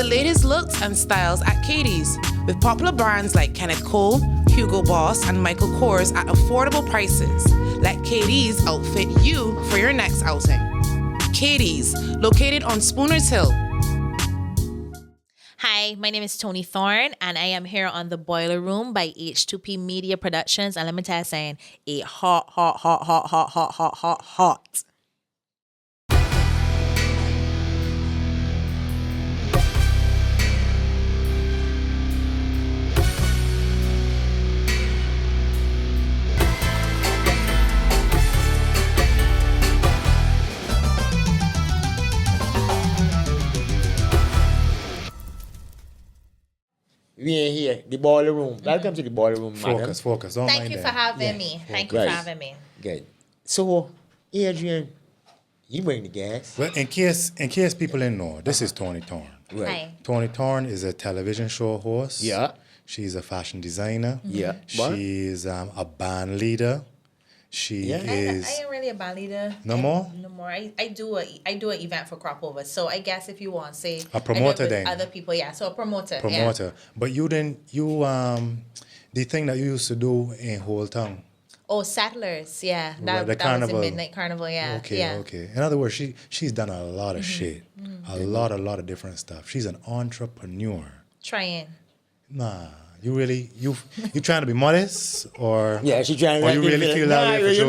the latest looks and styles at Katie's, with popular brands like Kenneth Cole, Hugo Boss, and Michael Kors at affordable prices. Let Katie's outfit you for your next outing. Katie's, located on Spooners Hill. Hi, my name is Toni Thorne, and I am here on The Boiler Room by H2P Media Productions. And let me tell you something, it hot. We are here, the boiler room. Welcome to the boiler room, madam. Focus. Don't Thank mind you that. for having me. Thank you for having me. Good. So, Adrian, you bring the gas. Well, in case people didn't know, this is Toni Thorne. Right. Hi. Toni Thorne is a television show host. Yeah. She's a fashion designer. Yeah. What? She's a band leader. She I is. ain't really a band leader. No more? No more. I do an event for Cropover. So I guess if you want to say A promoter I do it with then. other people, yeah. So a promoter. Promoter. But you didn't, the thing that you used to do in Whole Town. Oh, Settlers, yeah. Right, the That was carnival. a midnight carnival, yeah. Okay. In other words, she's done a lot of shit. A lot of different stuff. She's an entrepreneur. Trying. Nah. You trying to be modest or Yeah, she trying to or you really feel that way for sure?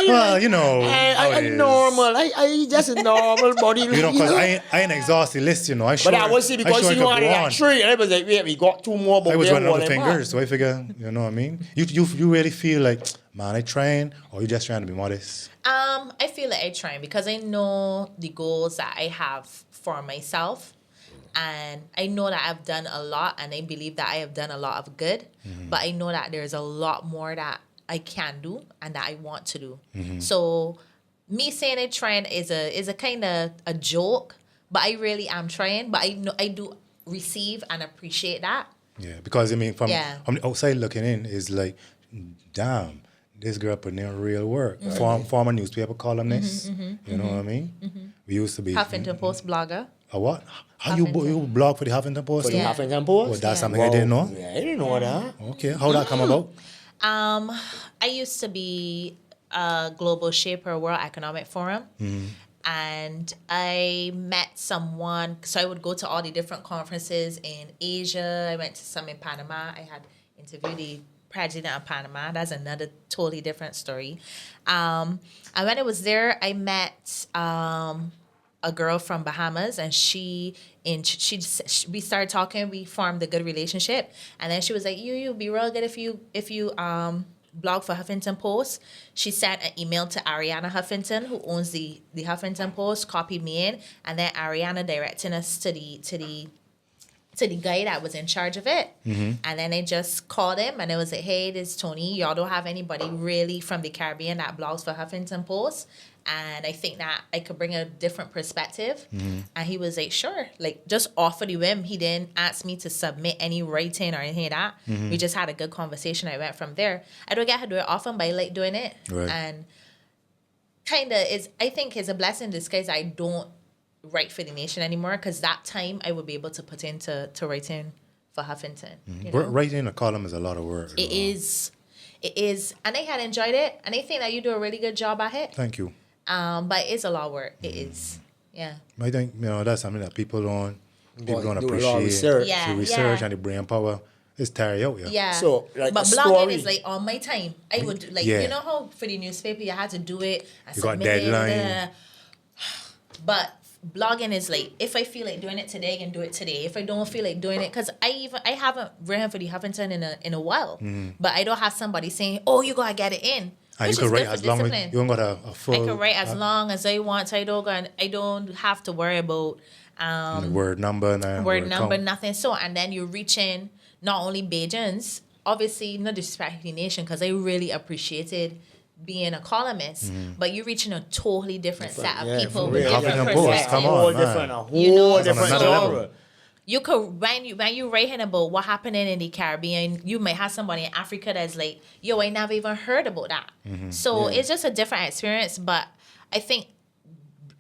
Well, you know how it I is. normal. I just a normal body. You know, because I ain't exhausted list, you know. But I was see because she wanted that tree, and I was like, wait, we got two more. But I was we're running out of holding fingers, back. so I figure, you know what I mean? You really feel like, man, I trying, or you just trying to be modest? I feel like I try because I know the goals that I have for myself. And I know that I've done a lot, and I believe that I have done a lot of good. But I know that there's a lot more that I can do and that I want to do. So me saying I trying is a kind of a joke, but I really am trying. But I know I do receive and appreciate that. Yeah, because I mean, from Yeah. the outside looking in, is like, damn, this girl putting in real work. Former newspaper columnist, you know what I mean? We used to be Huffington Post blogger. A what? How you blog for the Huffington Post? For the Yeah. Huffington Post? Well, that's something I didn't know. Yeah, I didn't know that. Okay, how that come about? I used to be a global shaper, World Economic Forum. And I met someone, so I would go to all the different conferences in Asia. I went to some in Panama. I had interviewed the president of Panama. That's another totally different story. And when I was there, I met a girl from Bahamas, and we started talking. We formed a good relationship, and then she was like, "You'd be real good if you blog for Huffington Post." She sent an email to Ariana Huffington, who owns the Huffington Post, copied me in, and then Ariana directed us to the guy that was in charge of it. And then I just called him, and it was like, "Hey, this is Toni. Y'all don't have anybody really from the Caribbean that blogs for Huffington Post. And I think that I could bring a different perspective." And he was like, "Sure." Like, just offered the whim. He didn't ask me to submit any writing or anything like that. We just had a good conversation. I went from there. I don't get to do it often, but I like doing it. Right. And kind of I think it's a blessing in disguise. I don't write for the Nation anymore, because that time I would be able to put into writing for Huffington. You know? Writing a column is a lot of work. It is. And I had enjoyed it. And I think that you do a really good job at it. Thank you. But it's a lot of work. It is. Yeah. I think, that's something that people don't Do a lot of appreciate. research. Yeah. The research and the brain power is tired out, yeah. Yeah. So, like, but a blogging story. is like on my time. I would do, like, Yeah. you know how for the newspaper you had to do it and You got submit it, deadline. But blogging is like, if I feel like doing it today, I can do it today. If I don't feel like doing it, because I haven't written for the Huffington in a while, but I don't have somebody saying, "Oh, you gotta get it in." And Which you is can write good as for long as discipline. you don't got a full I can write as long as I want. I don't have to worry about word number and word number, count. nothing. So, and then you're reaching not only Bajans, obviously, not disrespecting the Nation, because I really appreciated being a columnist, but you're reaching a totally different set of people with real. different Huffington Post, perspectives. come A on, whole man. different, a whole You know, different another genre. level. You could when you writing about what happening in the Caribbean, you might have somebody in Africa that's like, "Yo, I never even heard about that." So it's just a different experience. But I think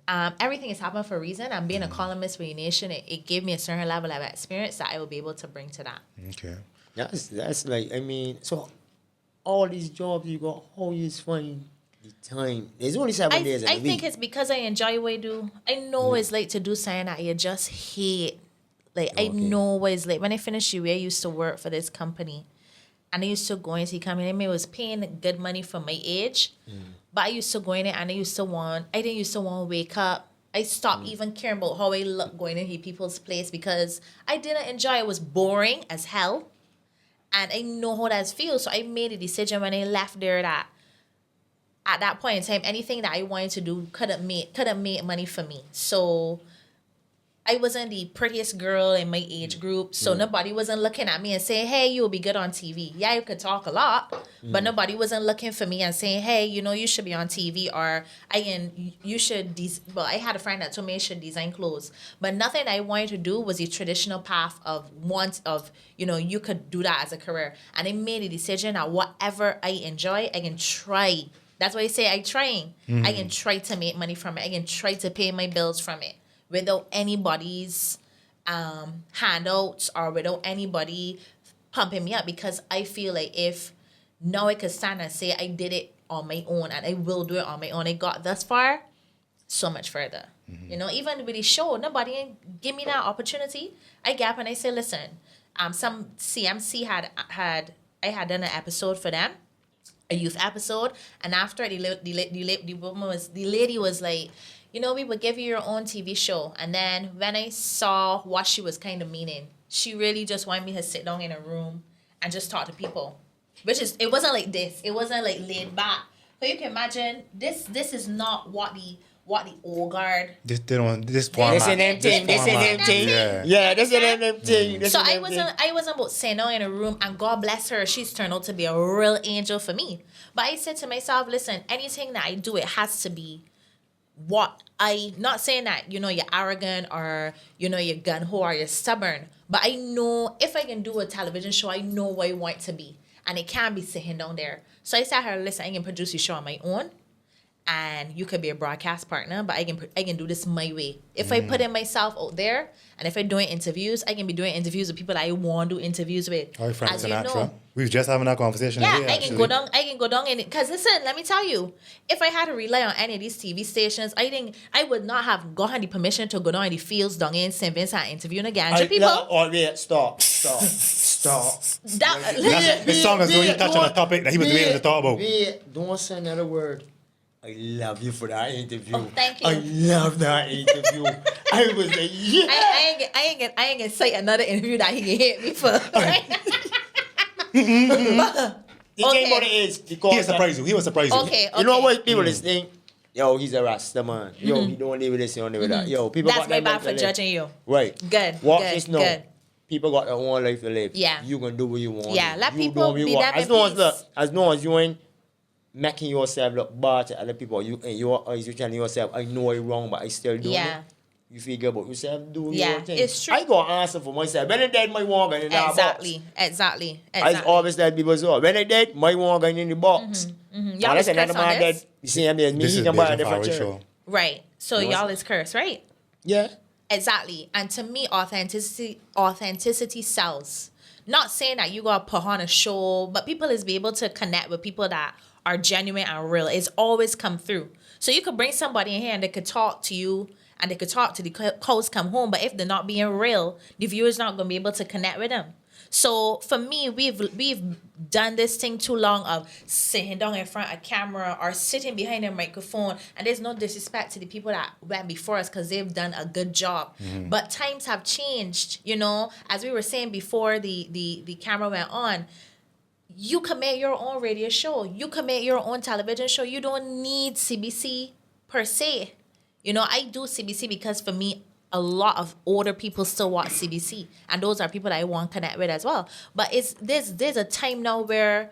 everything is happening for a reason. And being a columnist for your nation, it gave me a certain level of experience that I will be able to bring to that. Okay. That's like, I mean, so all these jobs you got, how you find the time? There's only 7 days in a I week. think it's because I enjoy what I do. I know it's late to do something that you just hate. Like, I know what it's like. When I finished UA, I used to work for this company. And I used to go into the company. I mean, it was paying good money for my age. But I used to go in it and I didn't used to want to wake up. I stopped even caring about how I look going into people's place because I didn't enjoy it. It was boring as hell. And I know how that feels. So I made a decision when I left there that at that point in time, anything that I wanted to do couldn't make money for me. So I wasn't the prettiest girl in my age group, so nobody wasn't looking at me and saying, hey, you'll be good on TV. Yeah, you could talk a lot, but nobody wasn't looking for me and saying, hey, you should be on TV, or you should, I had a friend that told me I should design clothes, but nothing I wanted to do was the traditional path of you could do that as a career. And I made a decision that whatever I enjoy, I can try. That's why I say I trying. I can try to make money from it. I can try to pay my bills from it, without anybody's handouts or without anybody pumping me up, because I feel like if now I could stand and say I did it on my own and I will do it on my own, I got thus far, so much further. Even with the show, nobody give me that opportunity. I gap and I say, listen, some CMC had I had done an episode for them, a youth episode, and after the lady was like, we would give you your own TV show. And then when I saw what she was kind of meaning, she really just wanted me to sit down in a room and just talk to people. It wasn't like this. It wasn't like laid back. So you can imagine, this is not what the old guard. This format. This ain't them thing. Yeah, this ain't them thing. So I wasn't about sitting down in a room, and God bless her, she's turned out to be a real angel for me. But I said to myself, listen, anything that I do, it has to be not saying that, you're arrogant or, you're gun-ho or you're stubborn. But I know if I can do a television show, I know what I want it to be. And it can't be sitting down there. So I said to her, listen, I can produce your show on my own. And you could be a broadcast partner, but I can do this my way. If I put in myself out there, and if I'm doing interviews, I can be doing interviews with people that I want to do interviews with. All right, Frank Sinatra. We was just having that conversation. Yeah, here, I can go down in it. Because listen, let me tell you, if I had to rely on any of these TV stations, I think I would not have gotten the permission to go down in the fields down in St. Vincent and interviewing a ganja people. Stop. This song is going to touch on a topic that he was able to talk about. Don't say another word. I love you for that interview. Oh, thank you. I love that interview. I was like, yeah. I ain't gonna say another interview that he can hit me for. Right? The thing about it is, because He was surprised you. Okay. you know what people is think? Yo, he's a Rasta man. Yo, he don't live with this, he don't live with that. Yo, people That's got my their bad life for to live. judging you. Right. Good. Watch good, this now. Good. People got their own life to live. Yeah. You can do what you want. Yeah, let You people do what you be want. them in As long as you ain't making yourself look bad to other people, you in your eyes, you telling yourself, I know I'm wrong, but I still do it. You figure about yourself, do your thing. It's true. I got to answer for myself. When I dead, my organ in that box. Exactly. I always tell people so. When I dead, my organ in the box. Y'all is cursed on dead. this? You see him there, me, This he is can buy a Beijing different Faraway chair. show. Right. So You know y'all what? is cursed, right? Yeah. Exactly. And to me, authenticity sells. Not saying that you gotta put on a show, but people is be able to connect with people that are genuine and real. It's always come through. So you could bring somebody in here and they could talk to you and they could talk to the coast come home, but if they're not being real, the viewer's not gonna be able to connect with them. So for me, we've done this thing too long of sitting down in front of a camera or sitting behind a microphone, and there's no disrespect to the people that went before us because they've done a good job. But times have changed, as we were saying before the camera went on. You can make your own radio show. You can make your own television show. You don't need CBC per se. I do CBC because for me, a lot of older people still watch CBC, and those are people that I want to connect with as well. But there's a time now where,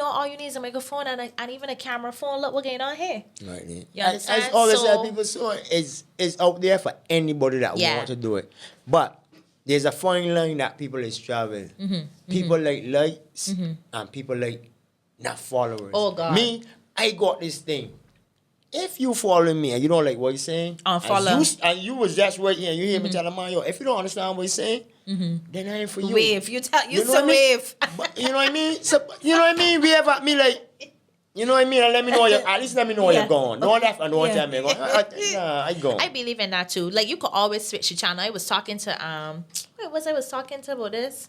all you need is a microphone and even a camera phone. Look, what's going on here. Right. You understand? As always said, people so it's out there for anybody that want to do it. But there's a fine line that people is traveling. People like likes and people like not followers. Oh God. Me, I got this thing. if you following me and you don't like what you're saying, Unfollow. and you was just waiting and you hear me telling man, yo, if you don't understand what you're saying, then I ain't for you. Wave. You know what I mean? wave. But, you know what I mean? So, you know what I mean? We have at me like, you know what I mean? And let me know at least let me know you're gone. No left and no time you're gone. I gone. I believe in that too. Like you could always switch your channel. I was talking to wait, was I was talking to about this?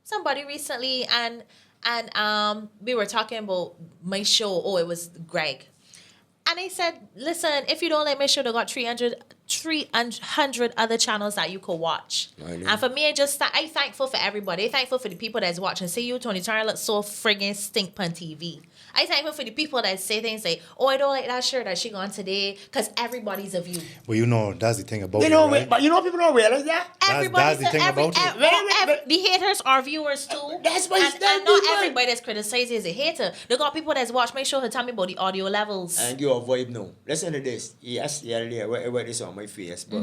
Somebody recently and we were talking about my show. Oh, it was Greg. And I said, listen, if you don't like my show, they got 300 other channels that you could watch. And for me, I thankful for everybody. I thankful for the people that's watching. See you, Toni Thorne, look so friggin' stink on TV. I thankful for the people that say things like, oh, I don't like that shirt that she got today, because everybody's a view. Well, you know, that's the thing about You know, it, right? but you know people don't realize that. That's the thing about it. The haters are viewers too. That's what and not everybody that's criticizing is a hater. They got people that's watch my show to tell me about the audio levels. And you avoid no. Listen to this. Yes, yeah, I wear this on my face, but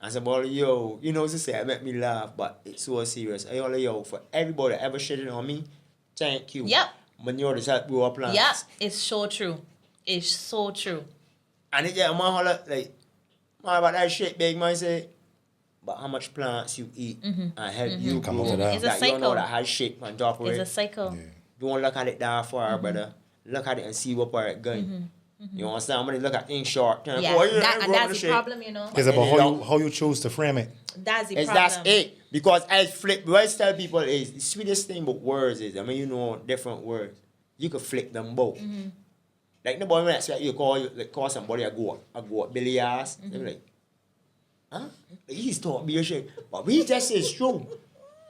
I said, well, yo, you know, to say, it make me laugh, but it's so serious. I only, yo, for everybody that ever shitted on me, thank you. Yep. Manure this help grow up plants. Yeah, it's so true. It's so true. And it, yeah, man, holla, like, man, about that shit, big man say, but how much plants you eat and help you Come grow. over that. It's a That you cycle. know that has shit on top of It's it. a cycle. Yeah. Don't look at it that far, brother. Look at it and see what part it going. You understand? When you look at things short term, Yeah, boy, you ain't and growing that's the the shit. problem, you know. It's about how you choose to frame it. That's the It's problem. that's it. Because I flip, what I tell people is the sweetest thing about words is, I mean, you know, different words. You could flip them both. Like nobody will expect you to call somebody a goat Billy ass. They be like, huh? Like, he's talking your shit. But we just say it's true.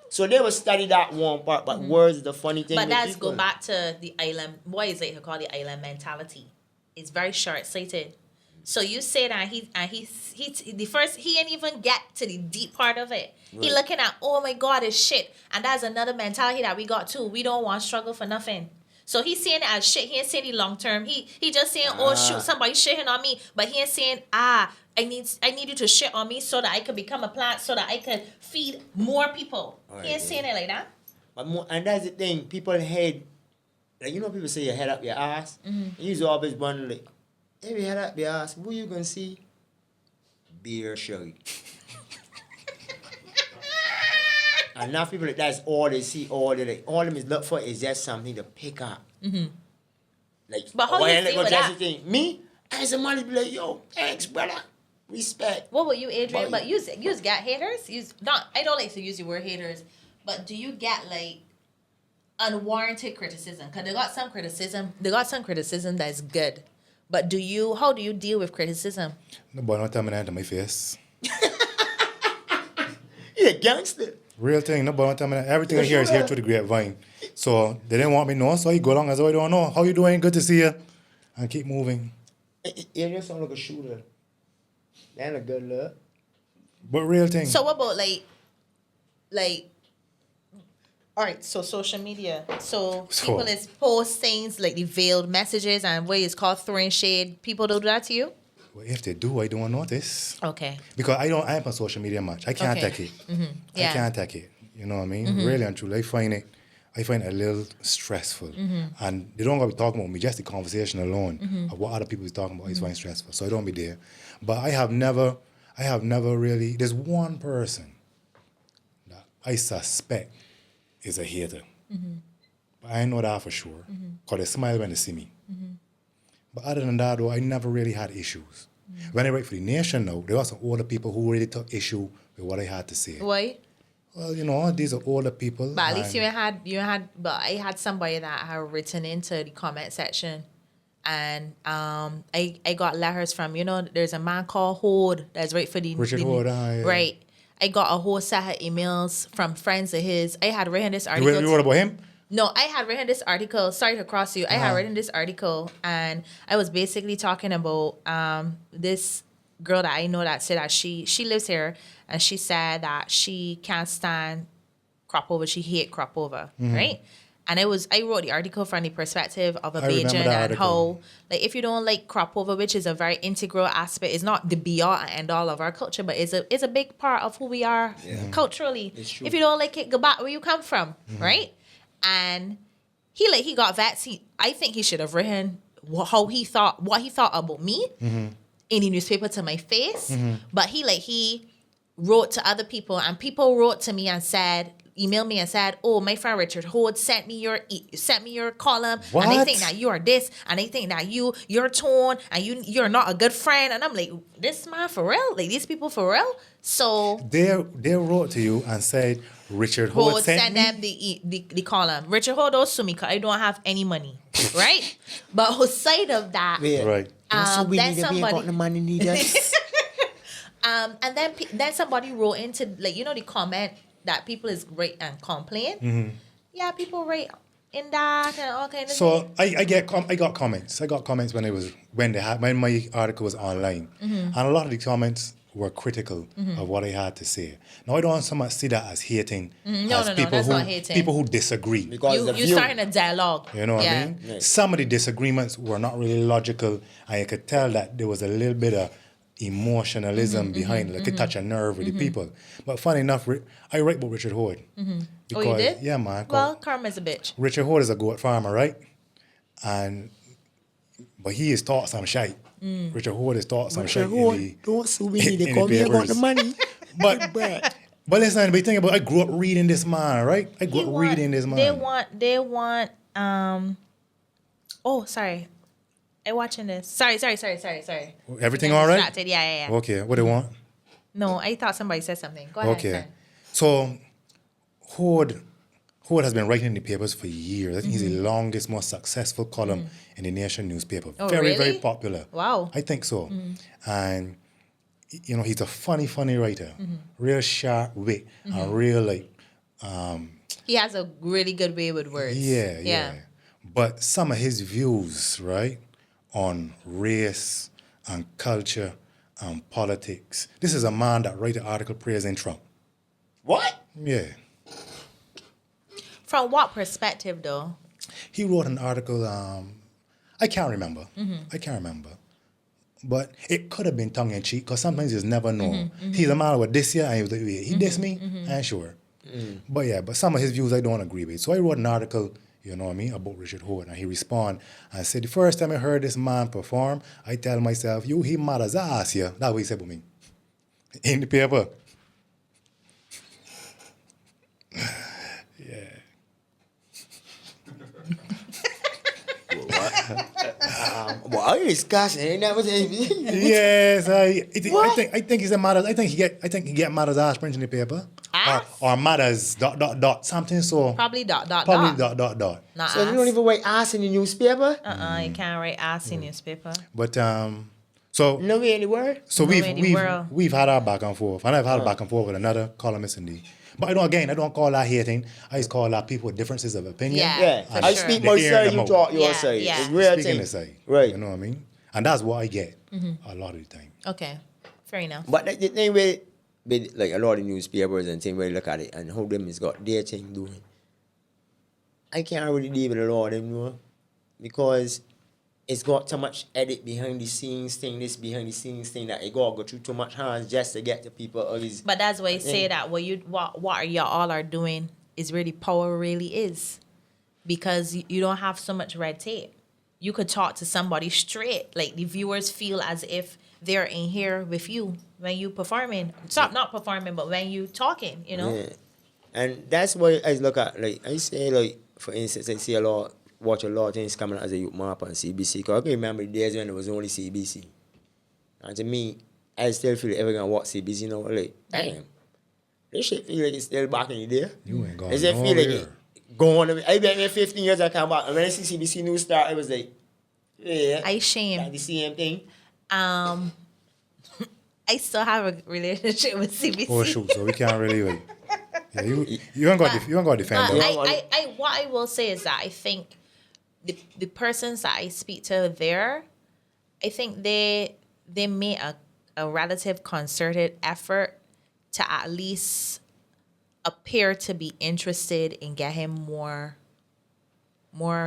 So they will study that one part, but words is the funny thing. But with that's people. go back to the island. What is it called? The island mentality. It's very short-sighted. So you say that he ain't even get to the deep part of it. Right. He looking at, oh my God, it's shit. And that's another mentality that we got too. We don't want struggle for nothing. So he's seeing it as shit. He ain't seeing the long term. He just saying, oh shoot, somebody shitting on me. But he ain't saying, I need you to shit on me so that I can become a plant, so that I can feed more people. He ain't saying it like that. But more, and that's the thing, people head, like, you know, people say your head up your ass. You always wonder, like, if you head up your ass, who you gonna see? Beer shirt. And now people like that's all they see, all them is look for is just something to pick up. Like, But how you feel with that? Me, as a man, be like, yo, thanks, brother. Respect. What about you, Adrian? But But you get haters? I don't like to use the word haters, but do you get like unwarranted criticism? Because they got some criticism that's good. But how do you deal with criticism? Nobody don't tell me that to my face. You're a gangster. Real thing, nobody don't tell me that. Everything I hear is here through the grapevine. So they didn't want me to know, so you go along as though I don't know. How you doing? Good to see you. And keep moving. You just sound like a shooter. That ain't a good look. But real thing. So what about like all right, so social media. So people is post things like the veiled messages and what is called throwing shade. People don't do that to you? Well, if they do, I don't notice. Okay. Because I ain't on social media much. I can't take it. Yeah. I can't take it. You know what I mean? Really and truly, I find it a little stressful. And they don't gotta be talking about me, just the conversation alone of what other people is talking about is find stressful. So I don't be there. But I have never really, there's one person that I suspect is a hater. But I know that for sure. Because they smile when they see me. But other than that, though, I never really had issues. When I write for The Nation now, there were some older people who really took issue with what I had to say. Why? Well, you know, these are older people. But at least you had but I had somebody that had written into the comment section, and I got letters from, you know, there's a man called Hode that's right for the Richard Hode, yeah. Right. I got a whole set of emails from friends of his. I had written this article. You wrote about him? No, I had written this article. Sorry to cross you. I had written this article, and I was basically talking about this girl that I know that said that she lives here, and she said that she can't stand crop over. She hate crop over, right? And I wrote the article from the perspective of a Bajan and how, like, if you don't like crop over, which is a very integral aspect, it's not the be all and end all of our culture, but it's a big part of who we are culturally. If you don't like it, go back where you come from, right? And he got vexed. I think he should have written what he thought about me in the newspaper to my face. But he wrote to other people, and people wrote to me and emailed me and said, "Oh, my friend Richard Hood sent me your column, What? and they think that you are this, and they think that you're Tone, and you're not a good friend." And I'm like, "This man for real? Like these people for real?" So They wrote to you and said Richard Hood Hood sent send me. them the column. Richard Hood don't sue me because I don't have any money, right? But outside of that, Yeah. Right. So we then need to be somebody- got the money needed. and then somebody wrote into the comment that people is great and complain. Mm-hmm. Yeah, people rate in that and all kind of So things. I got comments. I got comments when my article was online, and a lot of the comments were critical of what I had to say. Now I don't so much see that as hating. No, as no, people that's who, not hating. People who disagree. Because the You view. starting a dialogue. You know what I mean? Right. Some of the disagreements were not really logical, and you could tell that there was a little bit of emotionalism behind it, like it touch a nerve with the people. But funny enough, I write about Richard Hood. Oh, you did? Yeah, man. 'cause Well, karma's a bitch. Richard Hood is a goat farmer, right? But he is taught some shite. Richard Hood is taught some shite. Don't sue me. in They the come here, got papers. the money. But listen, be thinking about, I grew up reading this man, right? I grew up reading this man. They want oh, sorry. I watching this. Sorry. Everything I'm all right? distracted. Yeah. Okay, what do you want? No, I thought somebody said something. Go ahead. Okay. son. So, Hood has been writing in the papers for years. I think he's the longest, most successful column in the Nation newspaper. Oh, very, really? very popular. Wow. I think so. And, he's a funny writer. Real sharp wit. And real, He has a really good way with words. yeah. But some of his views, right, on race and culture and politics. This is a man that wrote an article praising Trump. What? Yeah. From what perspective, though? He wrote an article, I can't remember. But it could have been tongue-in-cheek, because sometimes you just never know. He's a man with this year, and he was like, "Yeah, he dissed me?" I ain't sure. But some of his views I don't agree with. So I wrote an article, you know what I mean, about Richard Hood, and he responded and said, the first time I heard this man perform, I tell myself, he mad as ass here. That's what he said about me. In the paper. Well, I discussing. Ain't that what they Yes, I think he's a mad as, I think he get mad as ass printing the paper. Ass? Or mad as ... something so. Probably dot. Not Not So you don't even write ass in the newspaper? You can't write ass in newspaper. But so No way anywhere. so No anywhere. we've had our back and forth, and I've had a back and forth with another columnist in the. But I don't call that hating. I just call that people with differences of opinion. Yeah. Yeah. for I sure. speak They my air side, them you out. talk your Yeah, side. yeah. It's real Speaking thing. the side. Right. You know what I mean? And that's what I get a lot of the time. Okay. Fair enough. But the thing with like a lot of newspapers and things where you look at it and how them has got their thing doing. I can't really deal with a lot of them, you know, because it's got too much edit behind the scenes thing, this behind the scenes thing that it got to go through too much hands just to get to people. All these, But that's why I say that what y'all all are doing is really power really is, because you don't have so much red tape. You could talk to somebody straight. Like the viewers feel as if they're in here with you when you performing. Stop not performing, but when you talking. You know. Yeah. And that's why I look at, like, I say, like, for instance, I see watch a lot of things coming as a youth map on CBC. Because I can remember the days when it was only CBC. And to me, I still feel everyone can watch CBC now. Like, damn, this shit feel like it's still back in the day. You ain't going Does it feel like nowhere. it going on? I been here 15 years, I come back. And when I see CBC News start, I was like, yeah. I shame. Like the same thing. I still have a relationship with CBC. Oh shoot, so we can't really wait. Yeah, you ain't got to defend them. What I will say is that I think the persons that I speak to there, I think they made a relative concerted effort to at least appear to be interested in getting more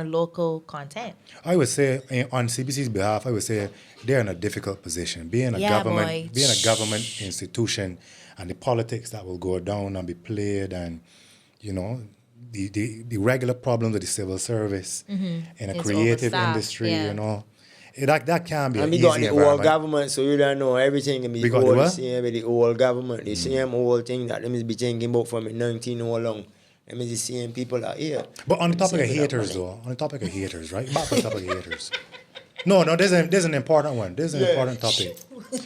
local content. I would say on CBC's behalf, I would say they're in a difficult position. Being a government institution, and the politics that will go down and be played, and the regular problems of the civil service in a It's creative overstaffed, industry, yeah. you know. That can be And an we easy got the old environment. government, so you don't know everything can be We got the all the what? same with the old government. The same old thing that them is be thinking about from 19 all along. Them is the same people out here. But on the Them topic of same without haters, money. though, on the topic of haters, right? Back to the topic of haters. No, there's an important one. There's an important topic.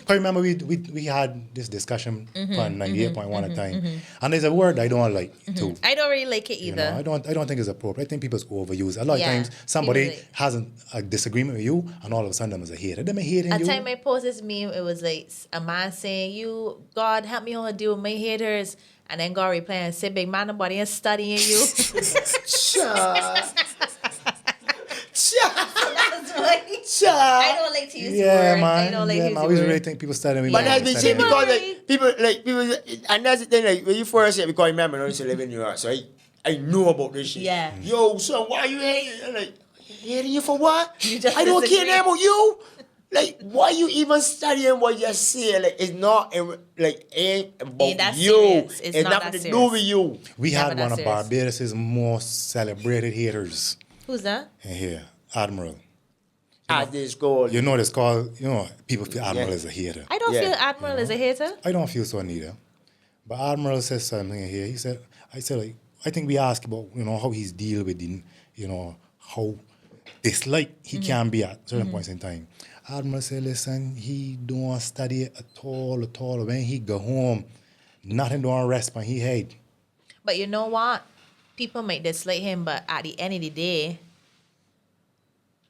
I remember we had this discussion on 98.1 at the time, and there's a word I don't like too. I don't really like it You either. know, I don't think it's appropriate. I think people's overuse. A lot of Yeah, times somebody people like- has a disagreement with you, and all of a sudden them is a hater. Them a hating At you. time I posted this meme, it was like a man saying, "You, God, help me on deal with my haters," and then God replying, "Say, big man, nobody is studying you." I don't like to use Yeah, words. man. I don't like Yeah, to use man. We words. really think people studying me. But more that's than been studying shit me. because people, and that's the thing, like, when you first say, because remember, I used to live in New York, so I know about this shit. Yeah. Yo, son, why you hating? I'm like, hating you for what? You just I don't care disagree. about you. Like, why you even studying what you say? Like, it's not, like, ain't about Ain't that you. serious. It's not nothing that to do serious. with you. We Never had that one of serious. Barbados' most celebrated haters Who's that? in here, Admiral. As this called. You know, it's called, people feel Admiral Yeah. is a hater. I don't Yeah. feel Admiral is a hater. I don't feel so neither. But Admiral says something in here. I said, like, I think we asked about, how he's deal with the, how disliked he can be at certain points in time. Admiral said, listen, he don't study at all. When he go home, nothing don't rest on his head. But you know what? People might dislike him, but at the end of the day,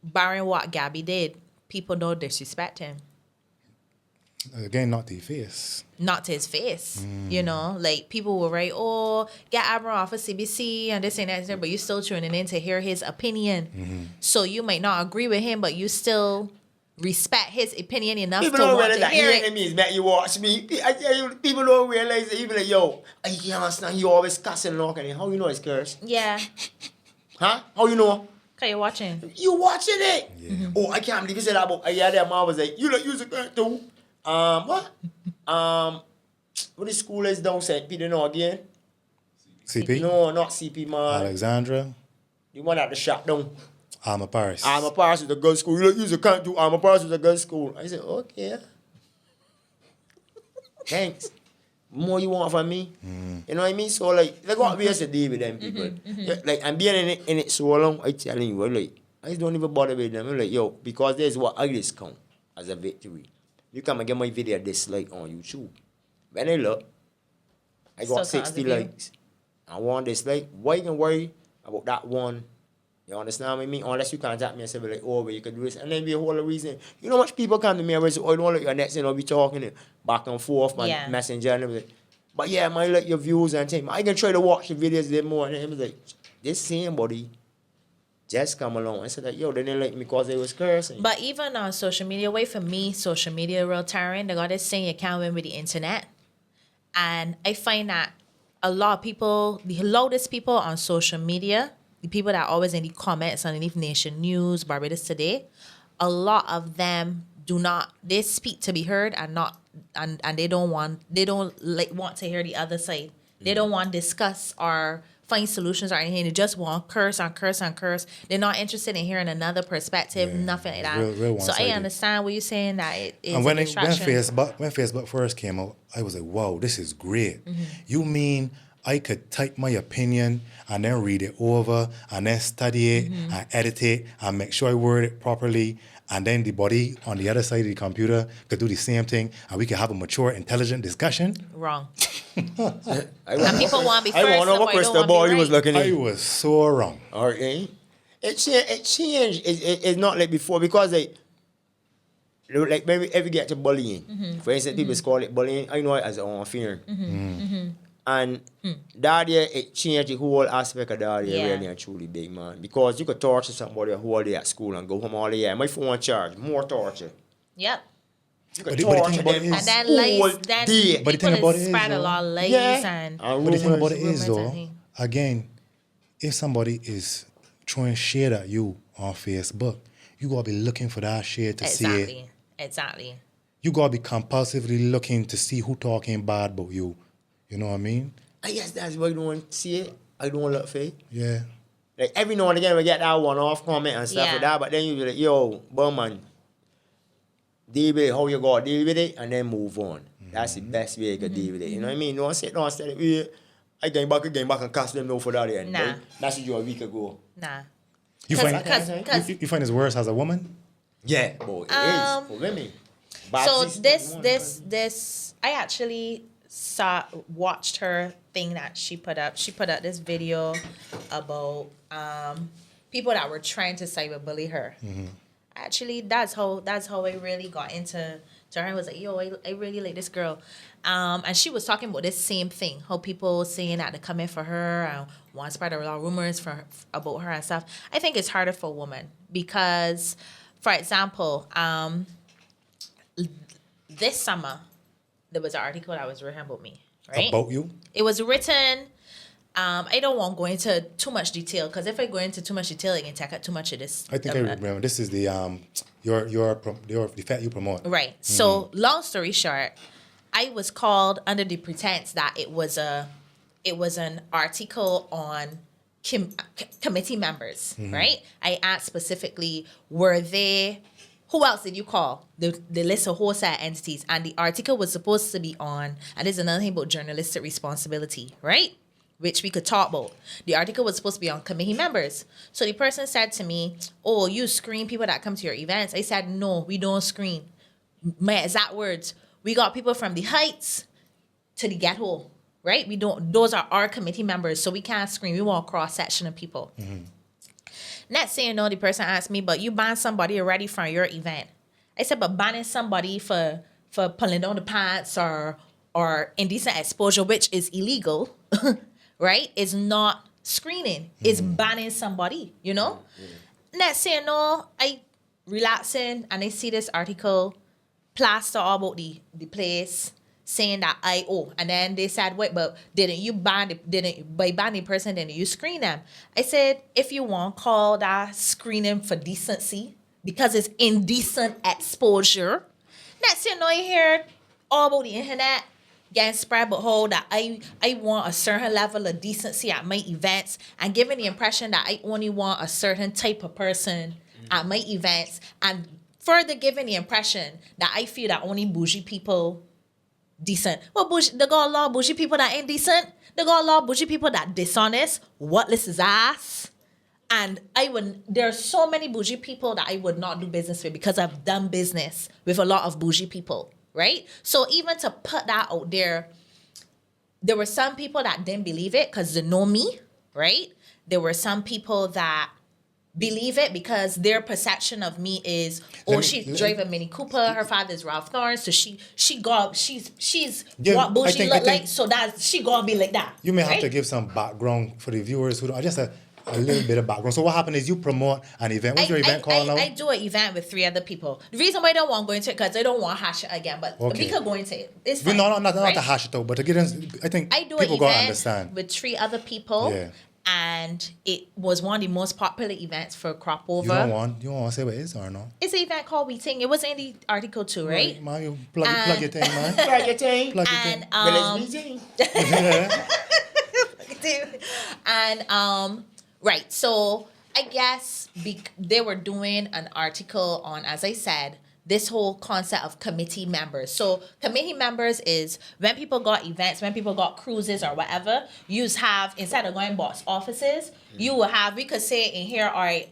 barring what Gabby did, people don't disrespect him. Again, not to his face. Not to his face. Like people will write, "Oh, get Admiral off of CBC and this and that," but you still tuning in to hear his opinion. So you might not agree with him, but you still respect his opinion enough People to don't want realize to that hear hating it. me is that you watch me. I tell you, people don't realize that you be like, yo, I can't understand you always cussing and all kind of. How you know it's curse? Yeah, Huh? How you know? cause you're watching. You watching it? Oh, I can't believe you said that about a year there. Mom was like, you like use a curse too. What? What the school is down St. Peter now again? CP? No, not CP, man. Alexandra? The one at the shop down. Alma Paris. Alma Paris is a good school. You like use a can't do Alma Paris is a good school. I said, okay. Thanks. More you want from me? You know what I mean? So like what we used to deal with them people. Yeah, like I'm being in it so long, I telling you, like I just don't even bother with them. I'm like, yo, because there's what I just count as a victory. You come and get my video dislike on YouTube. When I look, I got Still count as a 60 view. likes. I want dislike. Why you can worry about that one? You understand what I mean? Unless you contact me and say, like, oh, but you can do this. And then be a whole reason. You know how much people come to me and say, oh, I don't like your next thing. I'll be talking back and forth on Yeah. Messenger and everything. But yeah, I might like your views and things. I can try to watch the videos them more. And I'm like, this same body just come along and said, like, yo, they didn't like me because they was cursing. But even on social media, way for me, social media real tiring. They got this saying you can't win with the internet. And I find that a lot of people, the loudest people on social media, the people that are always in the comments underneath Nation News, Barbados Today, a lot of them they speak to be heard and not and they don't want to hear the other side. They don't want to discuss or find solutions or anything. They just want curse on curse on curse. They're not interested in hearing another perspective, Yeah, nothing like that. real So I one-sided. understand what you're saying, that it is And a when distraction. Facebook first came out, I was like, wow, this is great. You mean I could type my opinion and then read it over and then study it and edit it and make sure I word it properly, and then the body on the other side of the computer could do the same thing and we could have a mature, intelligent discussion? Wrong. And people want to be I first, want to know nobody what don't crystal want to ball be you was right. looking at. I was so wrong. Okay. It changed. It's not like before because like maybe if you get to bullying, for instance, people call it bullying. I know it as unfair. And that year it changed the whole aspect of that year, Yeah. really and truly, big man. Because you could torture somebody a whole day at school and go home all day. My phone charge, more torture. Yep. You could But the thing torture about them it is- And then whole lies, then day. But the thing people about it is, spread a though- lot of lies Yeah. and But the thing about it rumors is, and though, things. again, if somebody is throwing shade at you on Facebook, you gotta be looking for that shade to see it. Exactly. You gotta be compulsively looking to see who talking bad about you. You know what I mean? I guess that's why you don't see it. I don't look fake. Yeah. Like every now and again we get that one-off comment and stuff Yeah. like that, but then you be like, yo, Bowman, deal with it, how you gotta deal with it, and then move on. That's the best way you can deal with it. You know what I mean? Don't sit down and say, I going back and cast them now for that end. Nah. Boy. That's you a week ago. Nah. You Cause you find it's worse as a woman? Yeah, boy, it is for women. Bad so system, this I actually watched her thing that she put up. She put up this video about people that were trying to cyberbully her. Actually, that's how I really got into her. I was like, yo, I really like this girl. And she was talking about this same thing, how people saying that they're coming for her and want to spread a lot of rumors about her and stuff. I think it's harder for a woman because, for example, this summer, there was an article that was written about me, right? About you? It was written, I don't want to go into too much detail because if I go into too much detail, it can take up too much of this. I think I remember. This is the the fact you promote. Right. So, long story short, I was called under the pretense that it was an article on committee members, right? I asked specifically, who else did you call? The list of whole set of entities. And the article was supposed to be on, and there's another thing about journalistic responsibility, right? Which we could talk about. The article was supposed to be on committee members. So the person said to me, oh, you screen people that come to your events. I said, no, we don't screen. My exact words, we got people from the Heights to the ghetto, right? We don't, those are our committee members, so we can't screen. We want a cross-section of people. Next thing you know, the person asked me, but you banned somebody already from your event. I said, but banning somebody for pulling down the pants or indecent exposure, which is illegal, right, is not screening. It's banning somebody, you know? Next thing you know, I relaxing and I see this article plaster all about the place saying that and then they said, wait, but by banning the person, didn't you screen them? I said, if you want, call that screening for decency because it's indecent exposure. Next thing you know, you hear all about the internet getting spread but hold that I want a certain level of decency at my events and giving the impression that I only want a certain type of person at my events and further giving the impression that I feel that only bougie people decent. Well, they got a lot of bougie people that ain't decent. They got a lot of bougie people that dishonest, worthless as ass. And there are so many bougie people that I would not do business with because I've done business with a lot of bougie people, right? So even to put that out there were some people that didn't believe it because they know me, right? There were some people that believe it because their perception of me is, she drive a Mini Cooper, her father's Ralph Thorne, so she's what bougie look like, so that she gonna be like that. You may have to give some background for the viewers who don't, just a little bit of background. So what happened is you promote an event. What's your event called now? I do an event with 3 other people. The reason why I don't want to go into it because I don't want to hash it again, but we could go into it. It's fine. Not right? to hash it out, but to get in, I think I do people an gotta event understand. with 3 other people. Yeah. And it was one of the most popular events for crop over. You don't want to say what it is or no? It's an event called We Ting. It was in the article too, right? Man, you plug your thing, man. Plug your thing. Plug your thing. And right, so I guess they were doing an article on, as I said, this whole concept of committee members. So committee members is when people got events, when people got cruises or whatever, you have, instead of going box offices, you will have, we could say in here, all right,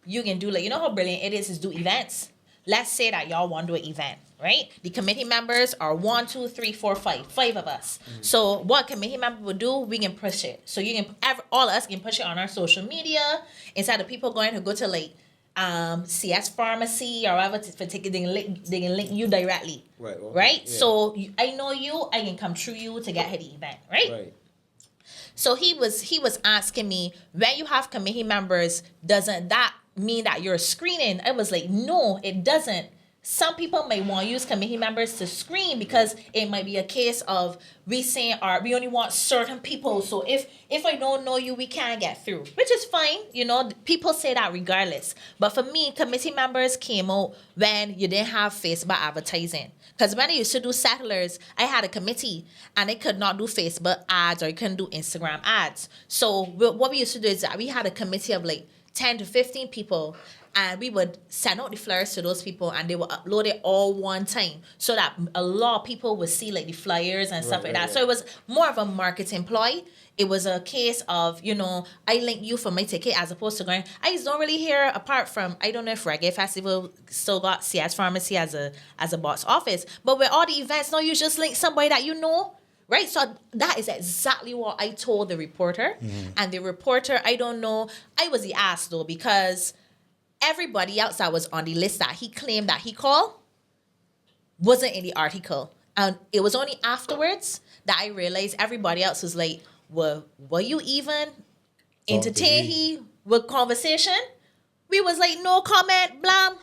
you can do, like, you know how brilliant it is do events? Let's say that y'all want to do an event, right? The committee members are 1, 2, 3, 4, 5 of us. So what committee member will do, we can push it. So you can, all of us can push it on our social media instead of people going to go to like CS Pharmacy or whatever for ticket, they can link you directly. Right. Okay. Right? Yeah. So I know you, I can come through you to get to the event, right? So he was asking me, when you have committee members, doesn't that mean that you're screening? I was like, no, it doesn't. some people may want to use committee members to screen because it might be a case of we saying, we only want certain people. So if I don't know you, we can't get through, which is fine. People say that regardless. But for me, committee members came out when you didn't have Facebook advertising. Because when I used to do settlers, I had a committee and I could not do Facebook ads or I couldn't do Instagram ads. So what we used to do is that we had a committee of like 10 to 15 people. And we would send out the flyers to those people and they would upload it all one time so that a lot of people would see like the flyers and stuff like that. Right. So it was more of a marketing ploy. It was a case of, I link you for my ticket as opposed to going, I just don't really hear apart from, I don't know if Reggae Festival still got CS Pharmacy as a box office. But with all the events, no, you just link somebody that you know. Right, so that is exactly what I told the reporter. Mm-hmm. And the reporter, I don't know, I was the ass though because everybody else that was on the list that he claimed that he called wasn't in the article. And it was only afterwards that I realized everybody else was like, were you even entertained with conversation? We was like, no comment, blam.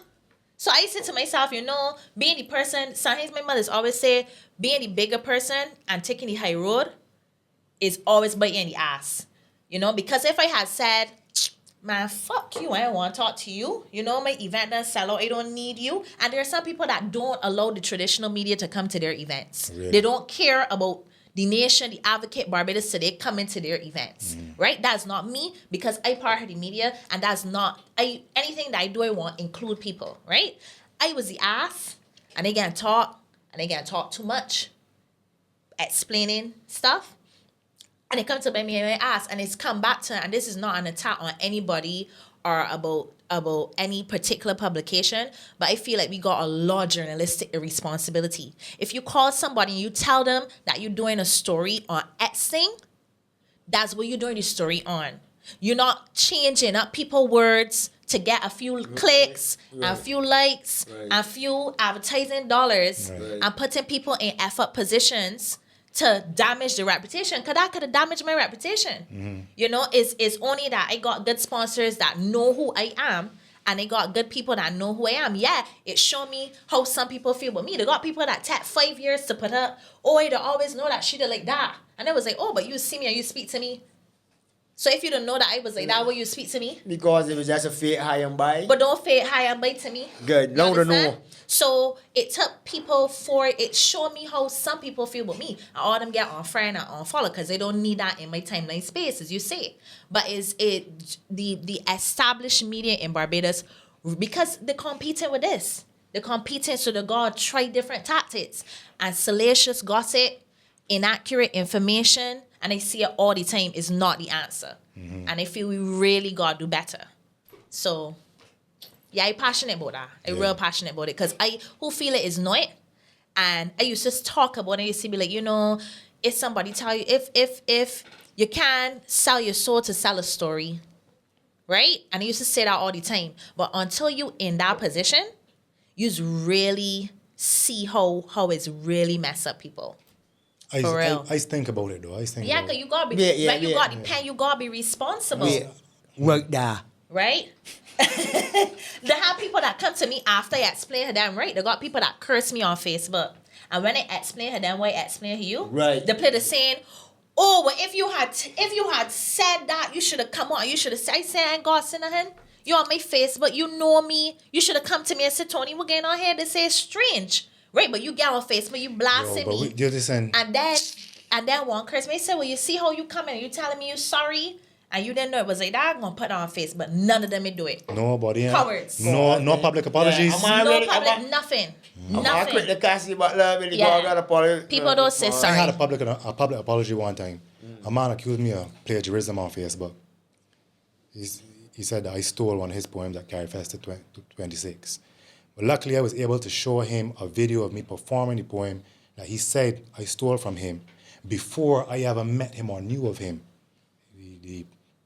So I said to myself, being the person, sometimes my mothers always say, being the bigger person and taking the high road is always biting in the ass. Because if I had said, man, fuck you, I don't want to talk to you. My event doesn't sell out, I don't need you. And there are some people that don't allow the traditional media to come to their events. Really? They don't care about the nation, the advocate, Barbados, so they come into their events. Right? That's not me because I part of the media and that's not, anything that I do, I want include people, right? I was the ass and they can't talk too much, explaining stuff. And it comes to me and I ask, and it's come back to, and this is not an attack on anybody or about any particular publication, but I feel like we got a lot of journalistic responsibility. If you call somebody and you tell them that you're doing a story on X thing, that's what you're doing the story on. You're not changing up people's words to get a few clicks, and a few likes, and a few advertising dollars, and putting people in effort positions to damage the reputation, because that could have damaged my reputation. It's only that I got good sponsors that know who I am, and I got good people that know who I am. Yeah, it showed me how some people feel about me. They got people that take 5 years to put up, I don't always know that she did like that. And it was like, but you see me and you speak to me. So if you don't know that I was like that, will you speak to me? Because it was just a fake high and buy. But don't fake high and buy to me. Good. No to know. So it took people it showed me how some people feel about me. And all them get on friend and on follow because they don't need that in my timeline space, as you say. But is it the established media in Barbados, because they're competing with this. They're competing, so they gotta try different tactics. And salacious gossip, inaccurate information, and I see it all the time, is not the answer. And I feel we really got to do better. So, yeah, I'm passionate about that. I'm real passionate about it. Because who feel it is not. And I used to talk about it. I used to be like, if somebody tell you, if you can sell your soul to sell a story, right? And I used to say that all the time. But until you in that position, you really see how it's really mess up people. For real. I think about it though. Because you gotta be you got the pen, you gotta be responsible. Work there. Right? They have people that come to me after I explain to them, right? They got people that curse me on Facebook. And when I explain to them what I explain to you, right, they play the saying, well, if you had said that, you should have come on, you should have said, I say I ain't got nothing. You on my Facebook, you know me. You should have come to me and said, Tony, we're getting on here. They say it's strange. Right, but you get on Facebook, you blasting me. And then one curse me say, well, you see how you coming, you telling me you sorry, and you didn't know it was like that, I'm going to put it on Facebook, but none of them would do it. Nobody. Cowards. No public apologies. Nothing. People don't say sorry. I had a public apology one time. A man accused me of plagiarism on Facebook. He said that I stole one of his poems at Carry Fest 26. But luckily, I was able to show him a video of me performing the poem that he said I stole from him before I ever met him or knew of him.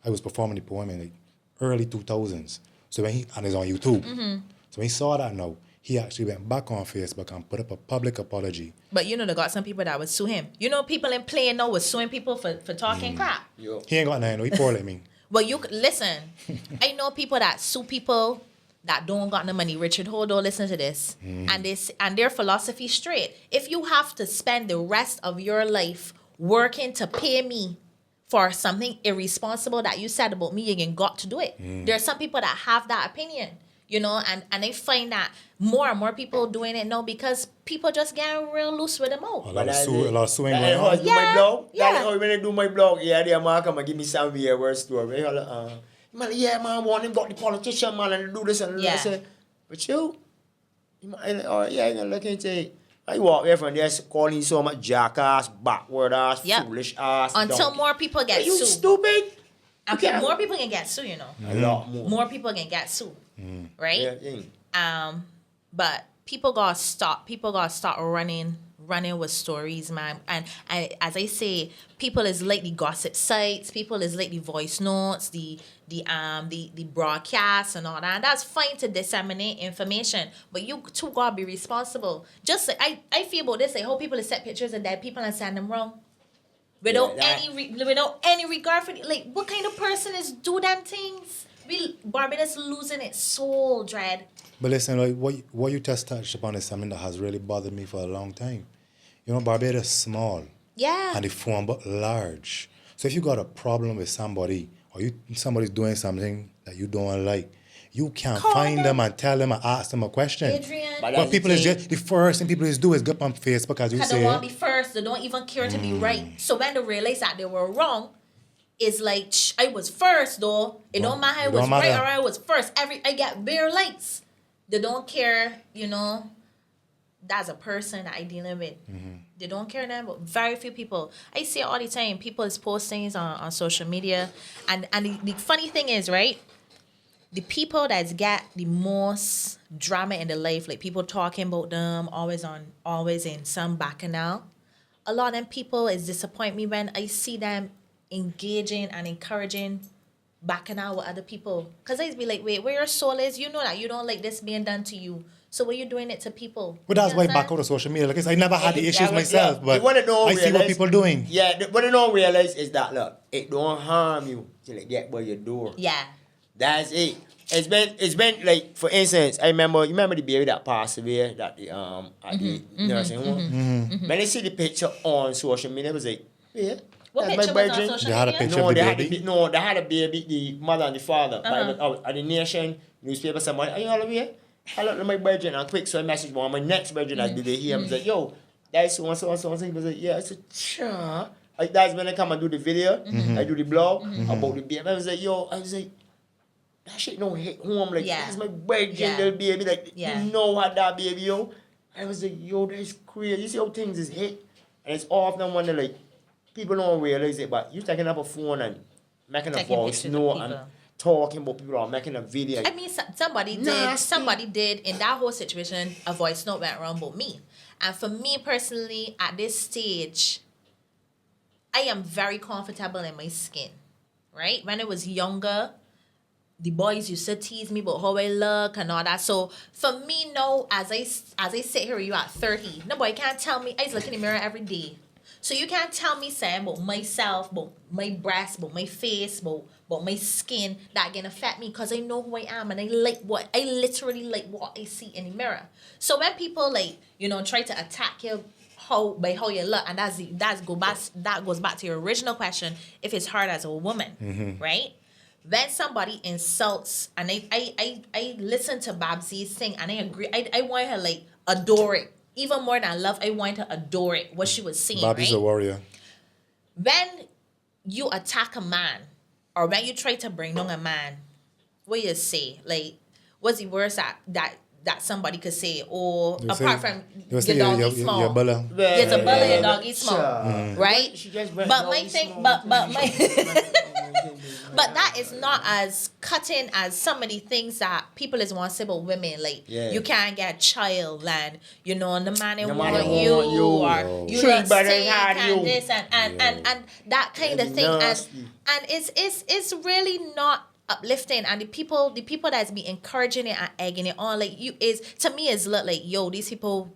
I was performing the poem in the early 2000s. So and it's on YouTube. So when he saw that now, he actually went back on Facebook and put up a public apology. But they got some people that would sue him. People in playing now was suing people for talking crap. He ain't got nothing. He poor like me. Well, listen. I know people that sue people that don't got no money. Richard Ho, don't listen to this. And their philosophy straight. If you have to spend the rest of your life working to pay me for something irresponsible that you said about me, you ain't got to do it. There are some people that have that opinion, you know, and I find that more and more people doing it now because people just getting real loose with them out. A lot of suing going That's how I on. do my blog. Yeah. That's how when I do my blog, they man come and give me some weird story. Man, man, I want him got the politician, man, and do this and Yeah. I say, but you, man, I'm gonna look into it. I walk away from there calling so much jackass, backward ass, Yep. foolish ass. Until donkey. more people get You sued. stupid. And more people can get sued, you know. A lot more. More people can get sued, right? Yeah. But people gotta stop. People gotta start running with stories, man. And as I say, people is like the gossip sites. People is like the voice notes, the broadcasts and all that. And that's fine to disseminate information, but you too gotta be responsible. Just like I feel about this. Like how people accept pictures of dead people and send them wrong. Without without any regard for like what kind of person is do them things? Barbados losing its soul, Dread. But listen, like, what you just touched upon is something that has really bothered me for a long time. You know, Barbados is small. Yeah. And the phone but large. So if you got a problem with somebody or somebody's doing something that you don't like, you can Call find them and tell them and ask them a question. Adrian. But people is just the first thing people is do is go up on Facebook as you Because say. they want to be first. They don't even care to be right. So when they realize that they were wrong, it's like, I was first though. It don't matter I was right or I was first. I get bare likes. They don't care, you know. That's a person that I dealing with. They don't care now, but very few people. I see it all the time. People is post things on social media. And the funny thing is, right? The people that's got the most drama in their life, like people talking about them, always in some bacchanal. A lot of them people is disappoint me when I see them engaging and encouraging bacchanal with other people. Because I be like, wait, where your soul is, you know that you don't like this being done to you. So why you doing it to people? But that's You why understand? back out of social media. Like I never had the issues Yeah, myself, but what they don't I see what realize- people doing. Yeah, what they don't realize is that, look, it don't harm you till it get by your door. Yeah. That's it. It's been like, for instance, you remember the baby that passed away that the at the nursing home. When I see the picture on social media, it was like, yeah. What that's picture my was on virgin. social They had a media? picture. No, of the they had baby? they had a baby, the mother and the father. But I was at the Nation newspaper, somebody, are you all aware? Hello to my virgin, and quick, so I messaged one of my next virgin that did they hear. I was like, yo, that's so and so and so and so. He was like, yeah. I said, sure. Like, that's when I come and do the video, I do the blog about the baby. I was like, that shit don't hit home. Like, Yeah. that's my virgin Yeah. little baby. Like, Yeah. you know what that baby, yo. I was like, yo, that's crazy. You see how things is hit? And it's often wonder, like, people don't realize it, but you taking up a phone and making a Taking voice pictures of note people. and talking about people or making a video. I mean, somebody did in that whole situation, a voice note went wrong about me. And for me personally, at this stage, I am very comfortable in my skin, right? When I was younger, the boys used to tease me about how I look and all that. So for me now, as I sit here, you at 30, no boy can't tell me. I just look in the mirror every day. So you can't tell me saying about myself, about my breast, about my face, about my skin that can affect me because I know who I am and I literally like what I see in the mirror. So when people try to attack you by how you look, and that goes back to your original question, if it's hard as a woman, right? When somebody insults, and I listen to Babsy's thing and I agree, I want her adore it. Even more than love, I want to adore it, what she was saying, Bobby's right? a warrior. When you attack a man, or when you try to bring down a man, what you say? Like, what's the worst that somebody could say? Or They apart say- from they your say dog your- is small. your bully. Yes, a bully, your dog is small. Sure. Right? She just went But dog my is thing, small. but my... But that is not as cutting as some of the things that people is want to say about women. Like, you can't get a child, and the man No want man you, want you. or you Treat look better sick, than you. and this, and that kind of thing. Nasty. And it's really not uplifting. And the people that's be encouraging it and egging it on, to me is look like, yo, these people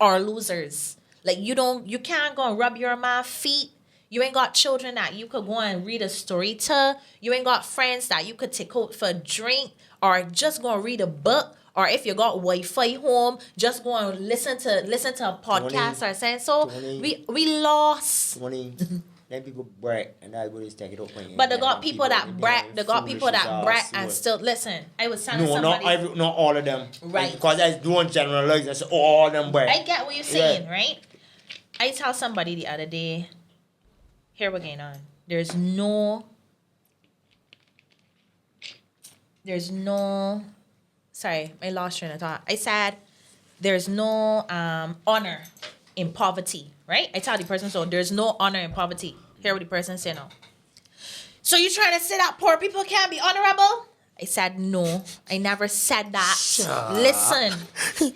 are losers. Like, you can't go and rub your man's feet. You ain't got children that you could go and read a story to. You ain't got friends that you could take out for a drink or just go and read a book, or if you got Wi-Fi home, just go and listen to a podcast or something. So we lost. Then people brag, and I go just take it up. But they got people that brag. They got people that brag and still listen. I was telling somebody. Not all of them. Right. Because I don't generalize. I say all of them brag. I get what you're saying, right? I tell somebody the other day. Here we're going on. There's no. Sorry, I lost train of thought. I said there's no honor in poverty, right? I tell the person, so there's no honor in poverty. Hear what the person say now. So you trying to say that poor people can't be honorable? I said no. I never said that. Listen.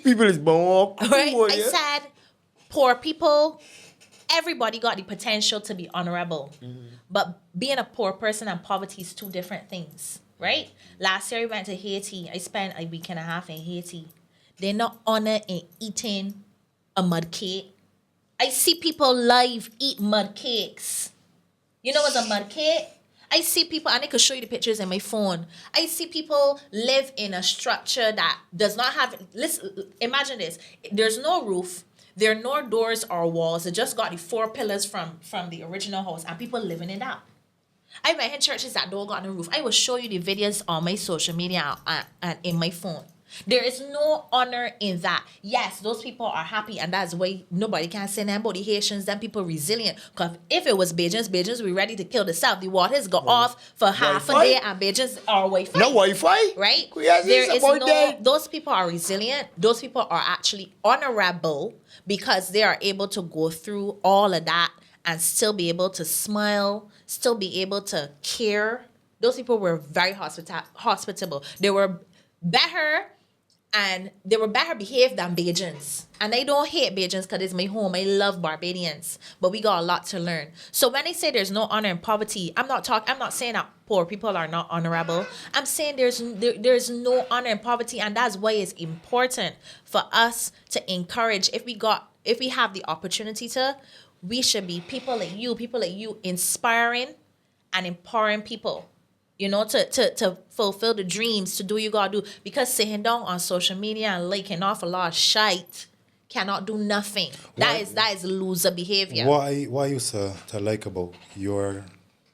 People is born up. Right? I said poor people, everybody got the potential to be honorable. But being a poor person and poverty is two different things, right? Last year we went to Haiti. I spent a week and a half in Haiti. They're not honored in eating a mud cake. I see people live eat mud cakes. You know what's a mud cake? I see people, and I could show you the pictures in my phone. I see people live in a structure that does not have, listen, imagine this. There's no roof. There are no doors or walls. It just got the 4 pillars from the original house, and people living in that. I went in churches that don't got no roof. I will show you the videos on my social media and in my phone. There is no honor in that. Yes, those people are happy, and that's why nobody can say nothing about the Haitians. Them people resilient. Because if it was Bajans we ready to kill the South. The waters go off for half a day, and Bajans are Wi-Fi. No Wi-Fi? Right? There is no. Those people are resilient. Those people are actually honorable because they are able to go through all of that and still be able to smile, still be able to care. Those people were very hospitable. They were better. And they were better behaved than Bajans. And I don't hate Bajans because it's my home. I love Barbadians. But we got a lot to learn. So when I say there's no honor in poverty, I'm not saying that poor people are not honorable. I'm saying there's no honor in poverty. And that's why it's important for us to encourage. If we have the opportunity to, we should be people like you inspiring and empowering people. You know, to fulfill the dreams, to do what you gotta do. Because sitting down on social media and liking off a lot of shite cannot do nothing. That is loser behavior. What I used to like about your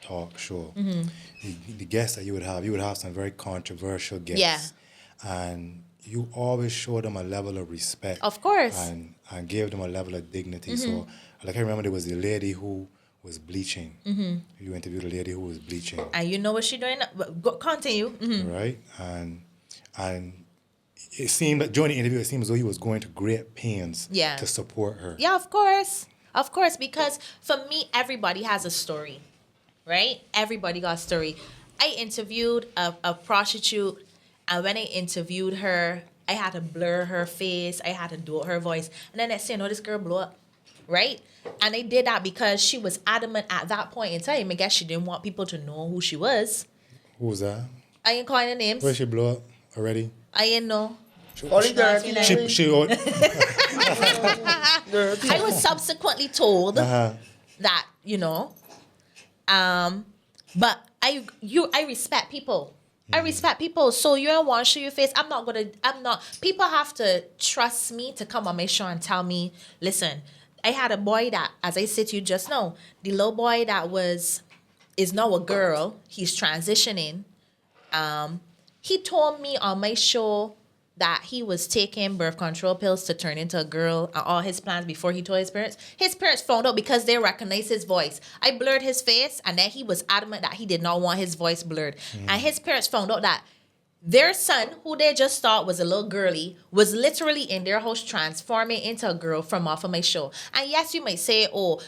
talk show, the guests that you would have some very controversial guests. Yeah. And you always show them a level of respect. Of course. And gave them a level of dignity. So, like I remember there was the lady who was bleaching. You interviewed a lady who was bleaching. And you know what she doing? Continue. Right? And it seemed that during the interview, it seemed as though he was going to great pains to support her. Yeah, of course. Of course, because for me, everybody has a story, right? Everybody got a story. I interviewed a prostitute, and when I interviewed her, I had to blur her face. I had to do her voice. And then I said, no, this girl blew up. Right? And I did that because she was adamant at that point in time. I guess she didn't want people to know who she was. Who was that? I ain't calling her names. Where she blew up already? I ain't know. She I was subsequently told that, you know, but I respect people. I respect people. So you don't want to show your face. People have to trust me to come on my show and tell me, listen, I had a boy that, as I said to you just now, the little boy that is now a girl, he's transitioning. He told me on my show that he was taking birth control pills to turn into a girl and all his plans before he told his parents. His parents found out because they recognized his voice. I blurred his face, and then he was adamant that he did not want his voice blurred. And his parents found out that their son, who they just thought was a little girly, was literally in their house transforming into a girl from off of my show. And yes, you might say, oh,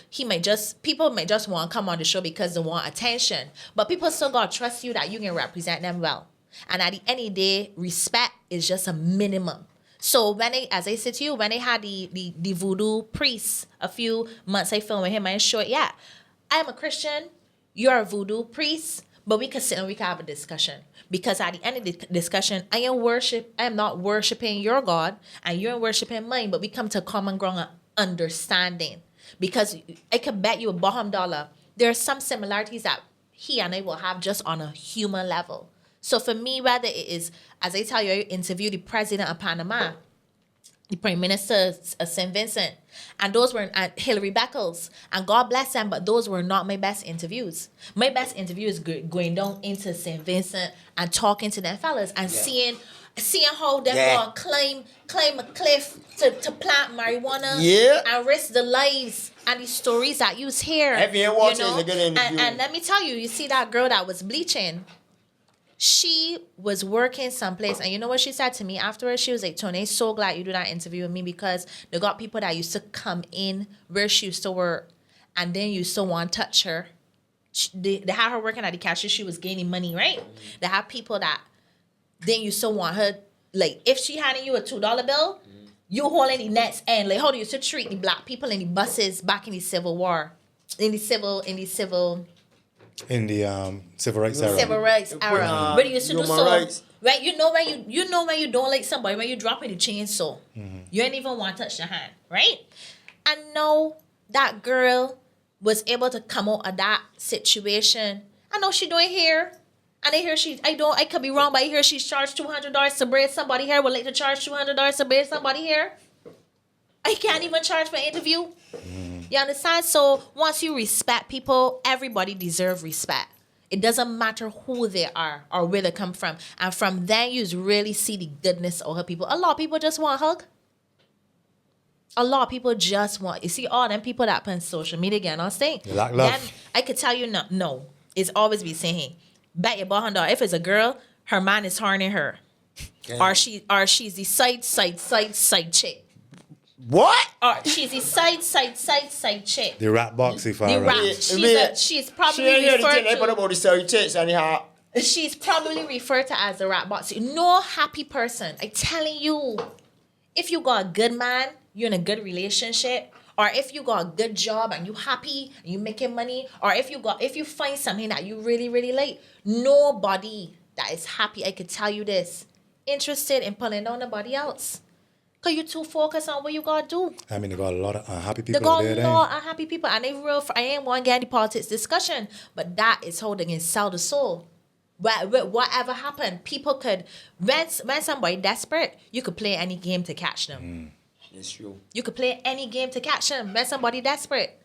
people might just want to come on the show because they want attention. But people still got to trust you that you can represent them well. And at the end of the day, respect is just a minimum. So as I said to you, when I had the voodoo priest a few months, I filmed with him and showed, yeah, I'm a Christian, you're a voodoo priest, but we could sit and we could have a discussion. Because at the end of the discussion, I am not worshiping your God and you're worshiping mine, but we come to common ground of understanding. Because I could bet you $100, there are some similarities that he and I will have just on a human level. So for me, whether it is, as I tell you, I interviewed the president of Panama, the prime minister of St. Vincent, and those were Hillary Beckles, and God bless them, but those were not my best interviews. My best interview is going down into St. Vincent and talking to them fellas and seeing how them gonna climb a cliff to plant marijuana and risk the lives and the stories that you hear. If you watch it, it's a good interview. And let me tell you, you see that girl that was bleaching. She was working someplace, and you know what she said to me afterwards? She was like, Toni, so glad you do that interview with me, because they got people that used to come in where she used to work, and then you still want to touch her. They had her working at the cashier. She was gaining money, right? They have people that then you still want her, like, if she handing you a $2 bill, you holding the next end. Like, how do you used to treat the black people in the buses back in the Civil War? In the civil rights era. Civil rights era. Where you used to do so. Rights. Right? You know when you don't like somebody, when you drop in the chainsaw. You ain't even want to touch their hand, right? I know that girl was able to come out of that situation. I know she doing hair. And I hear I could be wrong, but I hear she's charged $200 to braid somebody hair. Would like to charge $200 to braid somebody hair. I can't even charge for an interview. You understand? So once you respect people, everybody deserves respect. It doesn't matter who they are or where they come from. And from then, you really see the goodness of her people. A lot of people just want a hug. A lot of people just want, you see all them people that put on social media again on stage. Like love. Then I could tell you no. It's always be saying, bet your $100. If it's a girl, her man is horning her. Yeah. Or she's the side chick. What? Or she's the side chick. The rat box, if I The remember. rat. She's probably referred about the side chicks anyhow. She's probably referred to as the rat box. No happy person. I'm telling you, if you got a good man, you're in a good relationship, or if you got a good job and you happy and you making money, or if you find something that you really, really like, nobody that is happy, I could tell you this, interested in pulling down nobody else. Because you're too focused on what you got to do. I mean, they got a lot of unhappy They people got there. a lot of unhappy people. And I ain't want to get into politics discussion, but that is how they can sell the soul. Whatever happened, people could, when somebody desperate, you could play any game to catch them. It's true. You could play any game to catch them. When somebody desperate,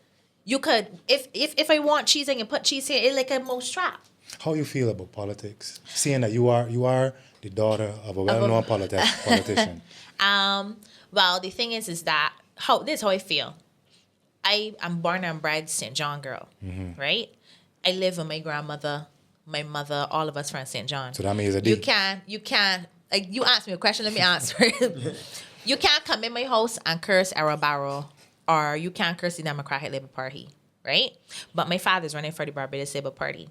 you could, if I want cheese and you put cheese here, it's like a mouse trap. How you feel about politics? Seeing that you are the daughter of a well-known politician. Well, the thing is that this is how I feel. I am born and bred St. John girl, right? I live with my grandmother, my mother, all of us from St. John. So that means a D. You can't. Like, you ask me a question, let me answer it. You can't come in my house and curse Arrow Barrow, or you can't curse the Democratic Labour Party, right? But my father's running for the Barbados Labour Party.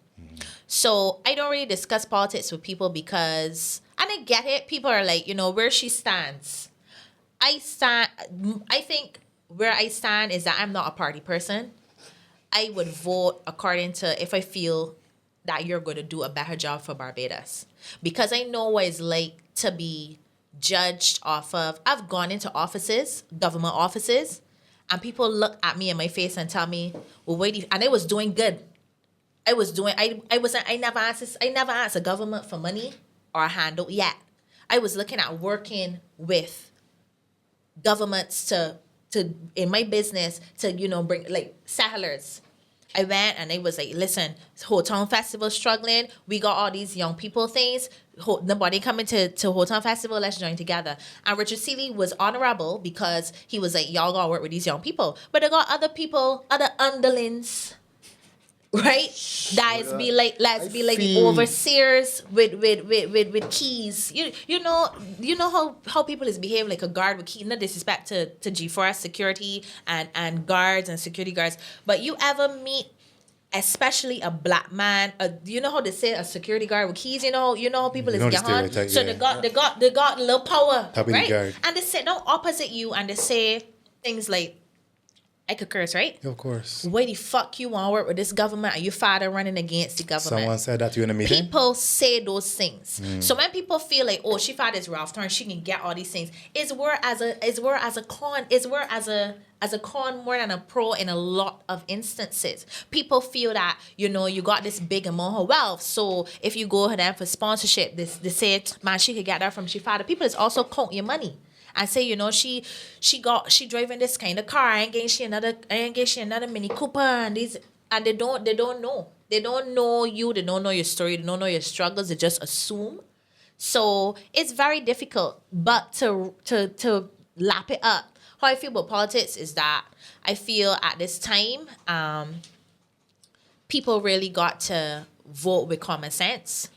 So I don't really discuss politics with people because, and I get it, people are like, where she stands. I think where I stand is that I'm not a party person. I would vote according to if I feel that you're going to do a better job for Barbados. Because I know what it's like to be judged off of, I've gone into offices, government offices, and people look at me in my face and tell me, well, wait, and I was doing good. I never asked the government for money or a handout yet. I was looking at working with governments to in my business to, bring like settlers. I went and they was like, listen, Hotown Festival struggling. We got all these young people things. Nobody coming to Hotown Festival. Let's join together. And Richard Seeley was honorable because he was like, y'all gotta work with these young people. But they got other people, other underlings, right? Let's be like the overseers with keys. You know how people is behave like a guard with keys. No disrespect to G4S security and guards and security guards. But you ever meet, especially a black man, you know how they say a security guard with keys? You know how people is get on. So they got a little power, right? And they sit down opposite you and they say things like, I could curse, right? Of course. Why the fuck you want to work with this government? Are your father running against the government? Someone said that to you in a meeting? People say those things. So when people feel like, oh, she father is Ralph Thorne, she can get all these things. It's word as a con. It's word as a con more than a pro in a lot of instances. People feel that, you know, you got this big amount of wealth. So if you go ahead for sponsorship, they say, man, she could get that from she father. People is also count your money. And say, you know, she driving this kind of car. I ain't getting she another Mini Cooper and these, and they don't know. They don't know you. They don't know your story. They don't know your struggles. They just assume. So it's very difficult. But to lap it up, how I feel about politics is that I feel at this time, people really got to vote with common sense.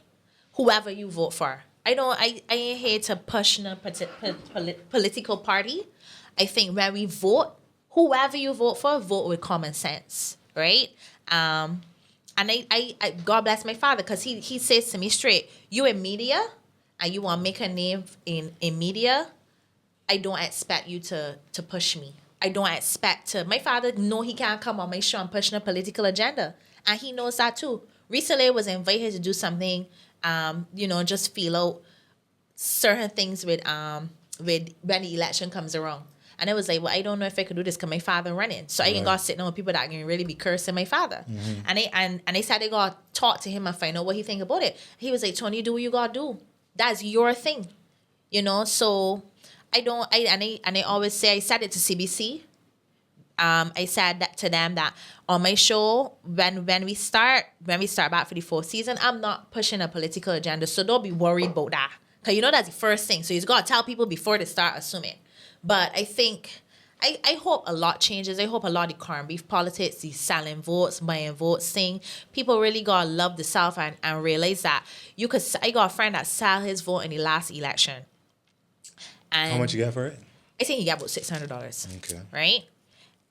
Whoever you vote for. I ain't here to push no political party. I think when we vote, whoever you vote for, vote with common sense, right? And I God bless my father, because he says to me straight, you in media and you want to make a name in media, I don't expect you to push me. I don't expect to. My father know he can't come on my show and push a political agenda, and he knows that too. Recently, I was invited to do something. You know, just feel out certain things with when the election comes around. And I was like, well, I don't know if I could do this because my father running. So I ain't got to sit down with people that can really be cursing my father. And they said they got to talk to him and find out what he think about it. He was like, Toni, do what you got to do. That's your thing. You know, so I always say, I said it to CBC. I said that to them that on my show, when we start back for the fourth season, I'm not pushing a political agenda, so don't be worried about that. Because you know that's the first thing. So you got to tell people before they start assuming. But I think, I hope a lot changes. I hope a lot of the corned beef politics, the selling votes, buying votes thing, people really got to love the South and realize that I got a friend that sell his vote in the last election. And how much you get for it? I think he got about $600. Okay. Right?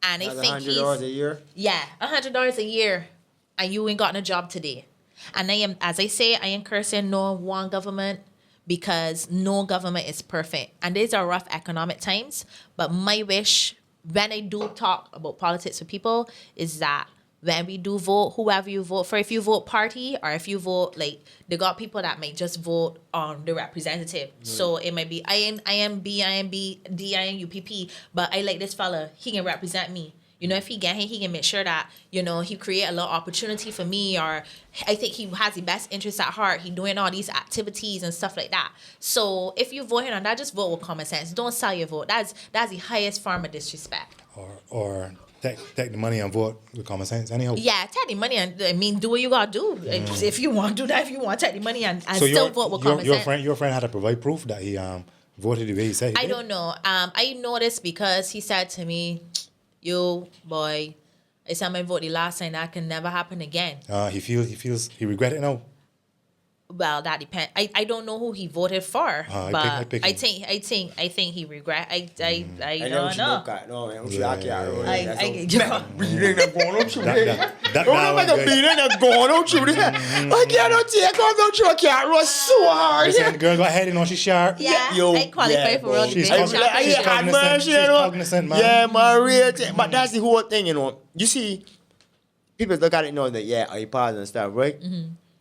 And I think $100 a year? Yeah, $100 a year. And you ain't gotten a job today. And as I say, I am cursing no one government, because no government is perfect. And these are rough economic times. But my wish, when I do talk about politics with people, is that when we do vote, whoever you vote for, if you vote party or if you vote, like, they got people that might just vote on the representative. So it might be IMB, D, UPP, but I like this fella, he can represent me. You know, if he get here, he can make sure that, you know, he create a lot of opportunity for me, or I think he has the best interest at heart. He doing all these activities and stuff like that. So if you vote him on that, just vote with common sense. Don't sell your vote. That's the highest form of disrespect. Or take the money and vote with common sense. Anyhow. Yeah, take the money and do what you gotta do. If you want to do that, if you want to take the money and so still vote with common sense. Your friend had to provide proof that he voted the way he said he I did? don't know. I know this because he said to me, "Yo, boy, I said my vote the last time. That can never happen again." He regret it now. Well, that depends. I don't know who he voted for, but I think he regret. I don't know. The girl got head, you know, she's sharp. Yeah, I qualify for world She's debate cognizant, man. Yeah, man, but that's the whole thing, you know. You see, people look at it now that, yeah, I pass and stuff, right?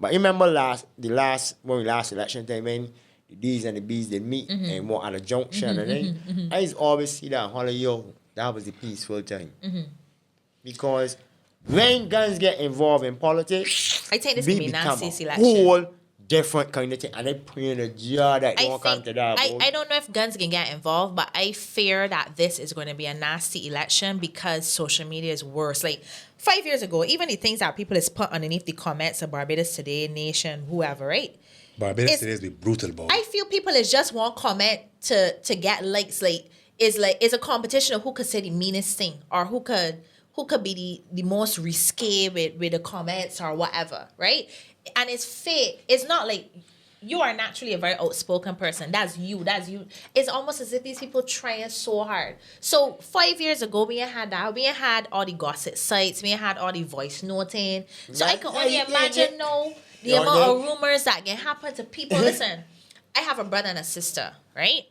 But remember when we last election time, when the D's and the B's they meet and walk at a junction and then I used to always see that holler, yo, that was the peaceful time. Because when guns get involved in politics, I think this will be nasty election. Whole different kind of thing, and they pray in the jar that don't come to that. I don't know if guns can get involved, but I fear that this is going to be a nasty election because social media is worse. Like 5 years ago, even the things that people is put underneath the comments of Barbados Today, Nation, whoever, right? Barbados Today is be brutal, boy. I feel people is just one comment to get likes. Is a competition of who could say the meanest thing or who could be the most risque with the comments or whatever, right? And it's fake. It's not like you are naturally a very outspoken person. That's you. It's almost as if these people trying so hard. So 5 years ago, we ain't had that. We ain't had all the gossip sites. We ain't had all the voice noting. So I can only imagine the amount of rumors that can happen to people. Listen, I have a brother and a sister, right?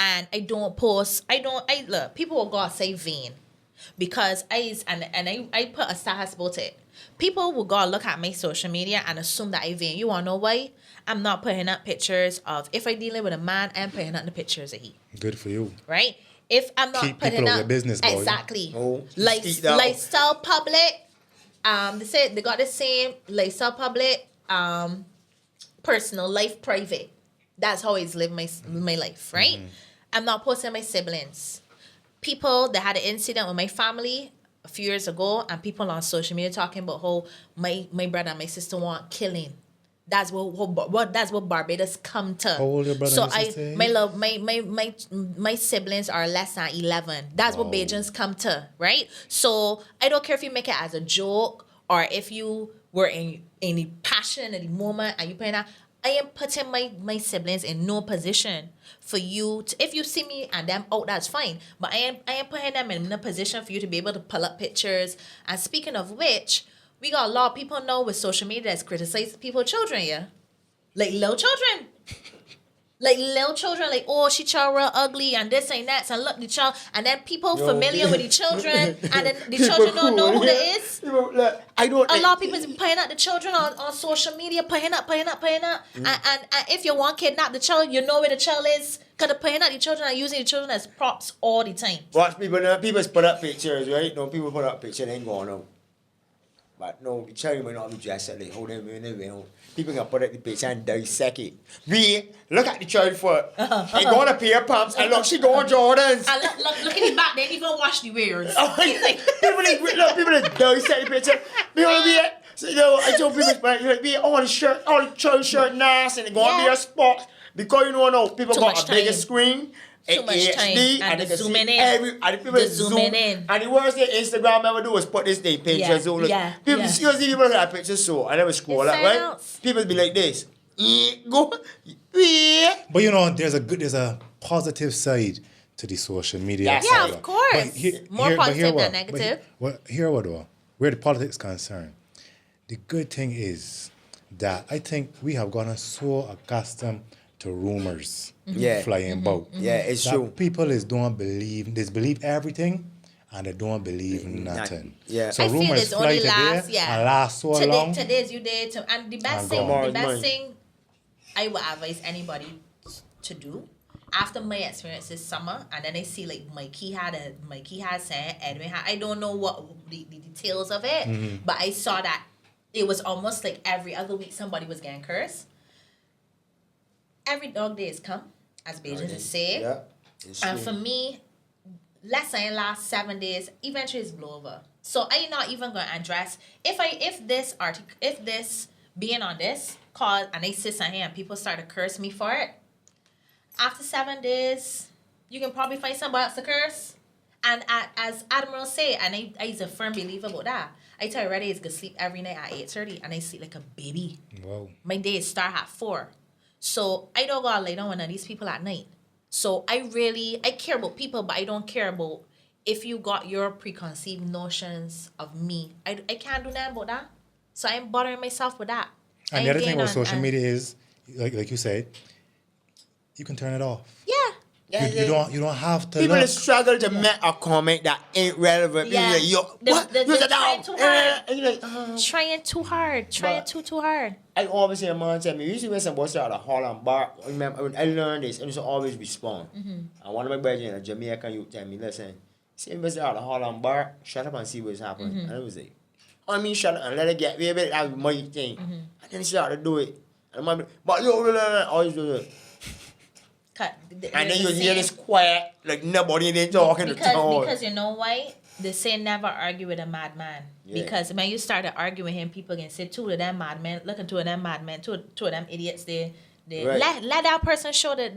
And I don't post. Look, people will go and say vain. because I put a status about it. People will go look at my social media and assume that I vain. You wanna know why? I'm not putting up pictures of, if I dealing with a man, I'm putting up the pictures of he. Good for you. Right? If I'm not Keep putting people out up your business, boy. exactly. Oh, speak now. Lifestyle public. They said they got the same lifestyle public. Personal life private. That's how I live my life, right? I'm not posting my siblings. People that had an incident with my family a few years ago, and people on social media talking about how my brother and my sister want killing. That's what Barbados come to. How old your brother so and your sister? my siblings are less than 11. That's what Bajans come to, right? So I don't care if you make it as a joke or if you were in any passion at the moment and you putting out. I am putting my siblings in no position for you to, if you see me and them out, that's fine. But I am putting them in a position for you to be able to pull up pictures. And speaking of which, we got a lot of people now with social media that's criticizing people's children, yeah? Like little children. Like, oh, she child real ugly and this and that, and look, the child, and then people familiar with the children, and then the children don't know who they is. I don't. A lot of people is putting up the children on social media, putting up. And if you want to kidnap the child, you know where the child is. Because they're putting up the children and using the children as props all the time. Watch people now. People put up pictures, right? No, people put up pictures, they ain't going out. But no, the child may not be dressed like how they way home. People can put up the picture and dissect it. Look at the child foot. They go on a pair of pumps and look, she go on Jordans. And look at the back, they even wash the wears. People dissect the picture. So, I tell people, all the child shirt nice and they go on their spots. Because you know now, people got a bigger screen. Too much time. And they can zooming see in. and the people zooming in. And the worst thing Instagram ever do is put this thing pictures. So look, people see people look at pictures so I never scroll up, right? People be like this. Go. But you know, there's a positive side to the social media. Yes. Yeah, of course. More positive than negative. Here what though? Where the politics concerned. The good thing is that I think we have gotten so accustomed to rumors flying about. Yeah, it's that true. People don't believe everything and they don't believe nothing. Yeah. So I feel rumors it's fly only today last, and last so long. Today's you day to, and the best thing I would advise anybody to do after my experience this summer, and then I see like Mikey had said, Edwin had, I don't know what the details of it, but I saw that it was almost like every other week somebody was getting cursed. Every dog days come, as Bajans say. Yeah. And for me, let's say last 7 days, eventually it's blow over. So I'm not even going to address if this being on this cause and I sit on here and people start to curse me for it. After 7 days, you can probably find somebody else to curse. And as Admiral say, and I is a firm believer about that. I tell you already, is gonna sleep every night at 8:30, and I sleep like a baby. Wow. My days start at 4. So I don't gotta lay down with these people at night. So I care about people, but I don't care about if you got your preconceived notions of me. I can't do nothing about that. So I'm bothering myself with that. And the other thing about social media is, like you said, you can turn it off. Yeah. You don't have to. People look. struggle to make a comment that ain't relevant. Yeah. People like, yo, They're trying too hard. And you're like, Trying too hard. Too hard. I always hear a man tell me, usually when somebody start a Holland bar, remember, I learned this, and I always respond. And one of my brothers in Jamaica, you tell me, listen, see me start a Holland bar, shut up and see what's happening. And I was like, I mean, shut up and let it get me a bit, that's my thing. And then he started to do it. And I'm like, but yo, always do it. And then you hear this quiet, like nobody ain't talking at all. Because you know why? They say never argue with a madman. Yeah. Because when you start to argue with him, people can say two of them madmen, look at two of them madmen, two of them idiots, they Right. let that person show the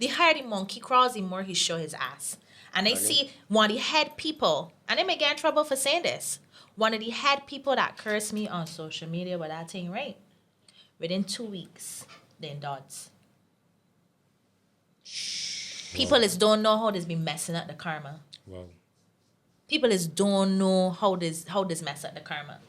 higher the monkey crawls, the more he show his ass. And I see one of the head people, and they may get in trouble for saying this, one of the head people that cursed me on social media with that thing, right? Within 2 weeks, they dodged. People is don't know how this be messing up the karma. Wow. People is don't know how this mess up the karma.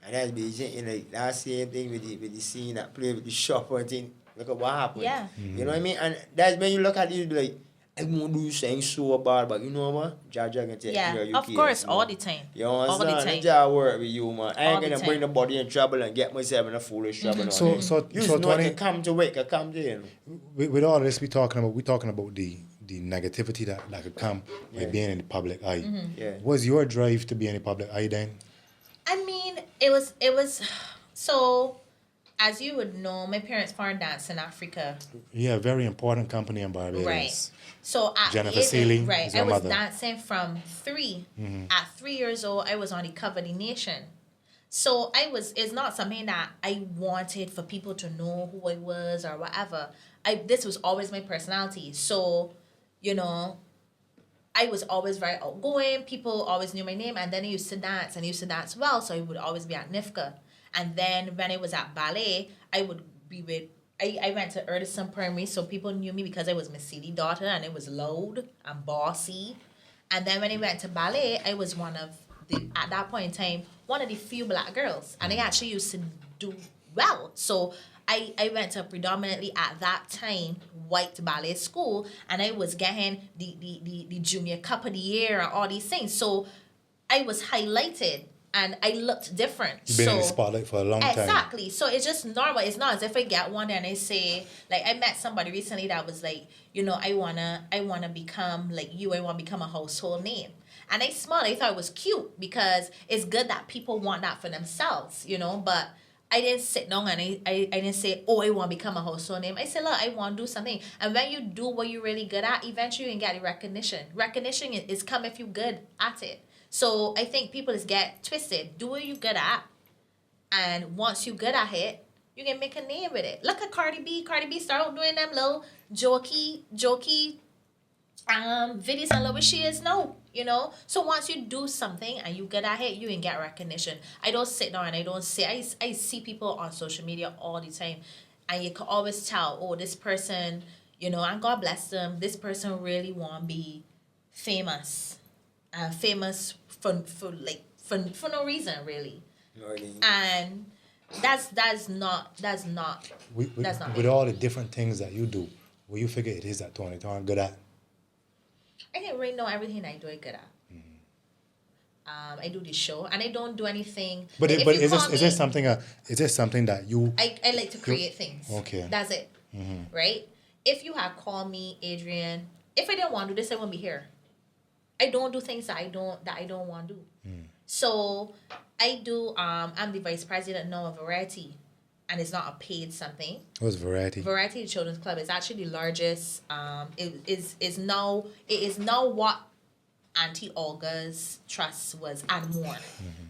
And that's be like that same thing with the scene that play with the shopper and thing. Look at what happened. Yeah. You know what I mean? And that's when you look at it, you be like, I won't do something so bad, but you know what? Jaja can take care of your of kids, course, man. all the time. You All the understand? time. Jaja work with you, man. I All ain't the gonna bring the time. body in trouble and get myself in a foolish trouble. So, You so know Tony, to come to work, I come to you. with all this we talking about the negativity that could come by being in the public eye. Yeah. Was your drive to be in the public eye then? I mean, it was so as you would know, my parents foreign dance in Africa. Yeah, very important company in Barbados. Right. So at Jennifer age, Seeley right, is I your was mother. dancing from 3. At 3 years old, I was on the cover of the Nation. So it's not something that I wanted for people to know who I was or whatever. This was always my personality. So, you know, I was always very outgoing. People always knew my name. And then I used to dance, and I used to dance well. So I would always be at NIFCA. And then when I was at ballet, I would be with, I went to Erdison Primary, so people knew me because I was Miss City daughter, and it was loud and bossy. And then when I went to ballet, I was at that point in time, one of the few black girls. And I actually used to do well. So I went to predominantly at that time white ballet school, and I was getting the junior cup of the year and all these things. So I was highlighted and I looked different. You've been in the spotlight for a long time. Exactly. So it's just normal. It's not as if I get one and I say, like, I met somebody recently that was like, you know, I wanna become like you. I want to become a household name. And I smiled. I thought it was cute because it's good that people want that for themselves, you know. But I didn't sit down and I didn't say, oh, I want to become a household name. I said, look, I want to do something. And when you do what you're really good at, eventually you can get the recognition. Recognition is come if you're good at it. So I think people just get twisted. Do what you're good at. And once you're good at it, you can make a name with it. Look at Cardi B. Cardi B started doing them little jokey videos and look where she is now, you know. So once you do something and you good at it, you can get recognition. I don't sit down and I don't say, I see people on social media all the time, and you can always tell, oh, this person, you know, and God bless them, this person really want to be famous, famous for no reason really. And that's not With all the different things that you do, what you figure it is that Toni Thorne good at? I didn't really know everything I do it good at. I do the show and I don't do anything. But Like, is this something that you? I like to create things. Okay. That's it. Right? If you had called me, Adrian, if I didn't want to do this, I wouldn't be here. I don't do things that I don't want to do. So I do. I'm the vice president now of Variety, and it's not a paid something. What's Variety? Variety Children's Club is actually the largest. It is now what Auntie Olga's trust was and more,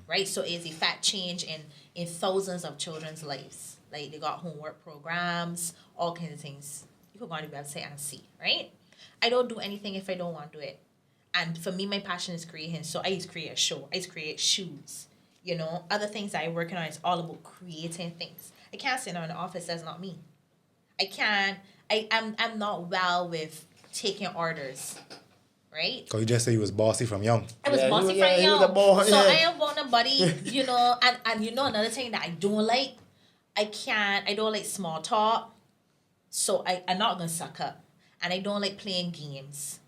right? So it's a fact change in thousands of children's lives. Like they got homework programs, all kinds of things. You can go on the website and see, right? I don't do anything if I don't want to do it. And for me, my passion is creating. So I used to create a show. I used to create shoes. You know, other things that I'm working on is all about creating things. I can't sit in the office. That's not me. I'm not well with taking orders, right? Cause you just say you was bossy from young. I was bossy from young. So I am want nobody, you know, and you know another thing that I don't like, I don't like small talk. So I'm not gonna suck up. And I don't like playing games.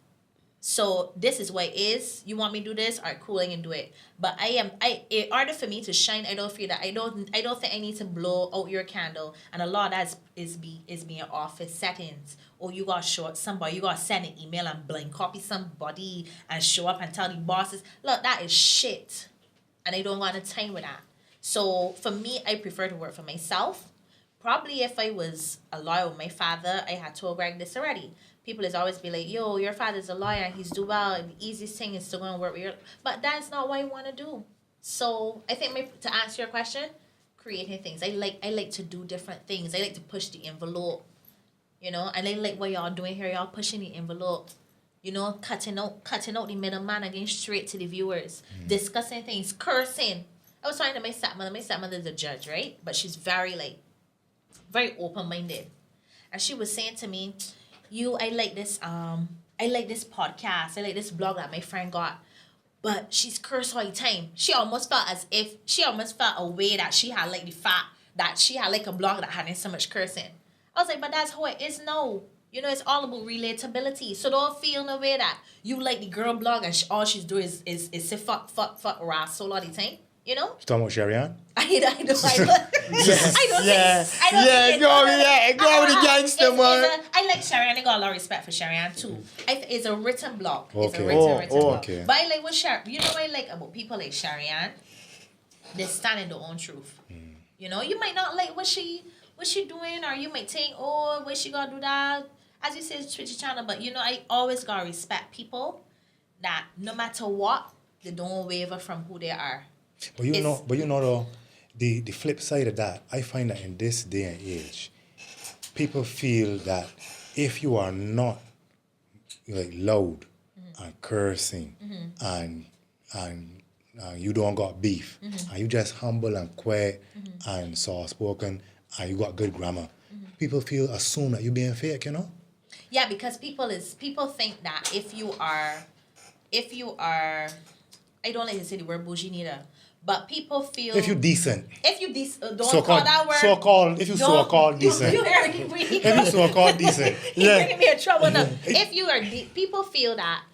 So this is what it is. You want me to do this? All right, cool, I can do it. But in order for me to shine, I don't feel that I don't think I need to blow out your candle. And a lot of that is being office settings. Or you gotta show up somebody, you gotta send an email and blank copy somebody and show up and tell the bosses, look, that is shit. And I don't want to time with that. So for me, I prefer to work for myself. Probably if I was a lawyer with my father, I had told Greg this already. People is always be like, yo, your father's a lawyer and he's do well. The easiest thing is to go and work with your... But that's not what I want to do. So I think to answer your question, creating things. I like to do different things. I like to push the envelope, you know. And I like what y'all doing here. Y'all pushing the envelope, you know, cutting out the middleman and getting straight to the viewers. Discussing things, cursing. I was talking to my stepmother. My stepmother is a judge, right? But she's very open-minded. And she was saying to me, I like this podcast, I like this blog that my friend got, but she's cursed all the time. She almost felt a way that she had like the fact that she had like a blog that had so much cursing. I was like, but that's how it is now. You know, it's all about relatability. So don't feel no way that you like the girl blog and all she's doing is say fuck, wrestle all the time. You know? You talking about Sharian? I don't think Go with the gangster, man. I like Sharian. I got a lot of respect for Sharian too. It's a written blog. It's a Okay. written blog. Okay. But I like what you know what I like about people like Sharian? They stand in their own truth. You know, you might not like what she doing, or you might think, oh, what she gonna do that? As you say, it's Twitch channel, but you know, I always gotta respect people that no matter what, they don't waver from who they are. But you know though, the flip side of that, I find that in this day and age, people feel that if you are not like loud and cursing and you don't got beef and you just humble and quiet and soft spoken and you got good grammar, people assume that you're being fake, you know? Yeah, because people think that if you are, I don't like to say the word bougie neither, but people feel If you're decent. Don't call that word. If you so-called decent. If you so-called decent. He's bringing me in trouble now. If you are people feel that.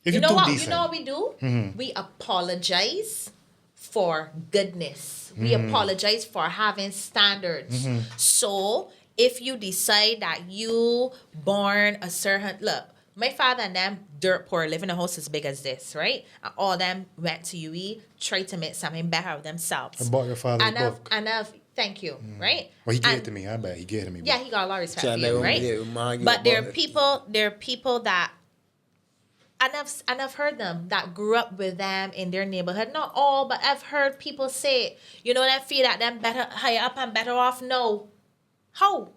If you you're know too what? decent. You know what we do? We apologize for goodness. We apologize for having standards. So if you decide that you born a certain look, my father and them dirt poor, live in a house as big as this, right? And all them went to UE, tried to make something better of themselves. I bought your father's book. Thank you, right? Well, he gave it to me. I bet he gave it to me. Yeah, he got a lot of respect for Yeah, you, right? But there there are people that, and I've heard them that grew up with them in their neighborhood. Not all, but I've heard people say, you know, that feel that them better higher up and better off. No, how?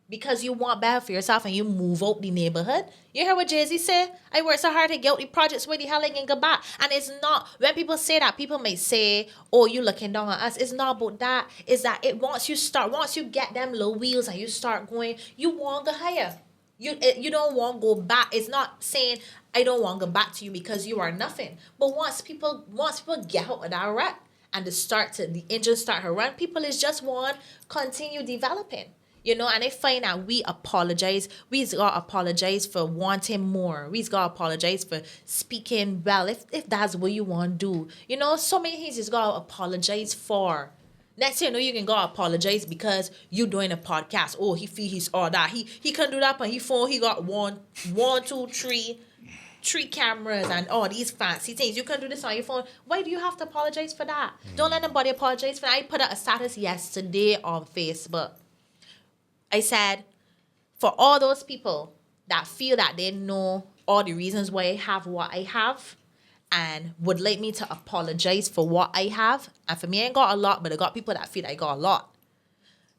Because you want better for yourself and you move out the neighborhood. You hear what Jay-Z said? I work so hard to get out the projects where the hell I can go back. And it's not, when people say that, people may say, oh, you looking down on us. It's not about that. It's that once you get them low wheels and you start going, you want to go higher. You don't want to go back. It's not saying, I don't want to go back to you because you are nothing. But once people get out of that rut and the engine start to run, people is just want continue developing. You know, and I find that we apologize. We gotta apologize for wanting more. We gotta apologize for speaking well, if that's what you want to do. You know, so many things you gotta apologize for. Next thing you know, you can go apologize because you doing a podcast. Oh, he feel he's all that. He can do that on his phone. He got one, two, three cameras and all these fancy things. You can do this on your phone. Why do you have to apologize for that? Don't let nobody apologize for that. I put out a status yesterday on Facebook. I said, for all those people that feel that they know all the reasons why I have what I have and would like me to apologize for what I have, and for me, I ain't got a lot, but I got people that feel I got a lot.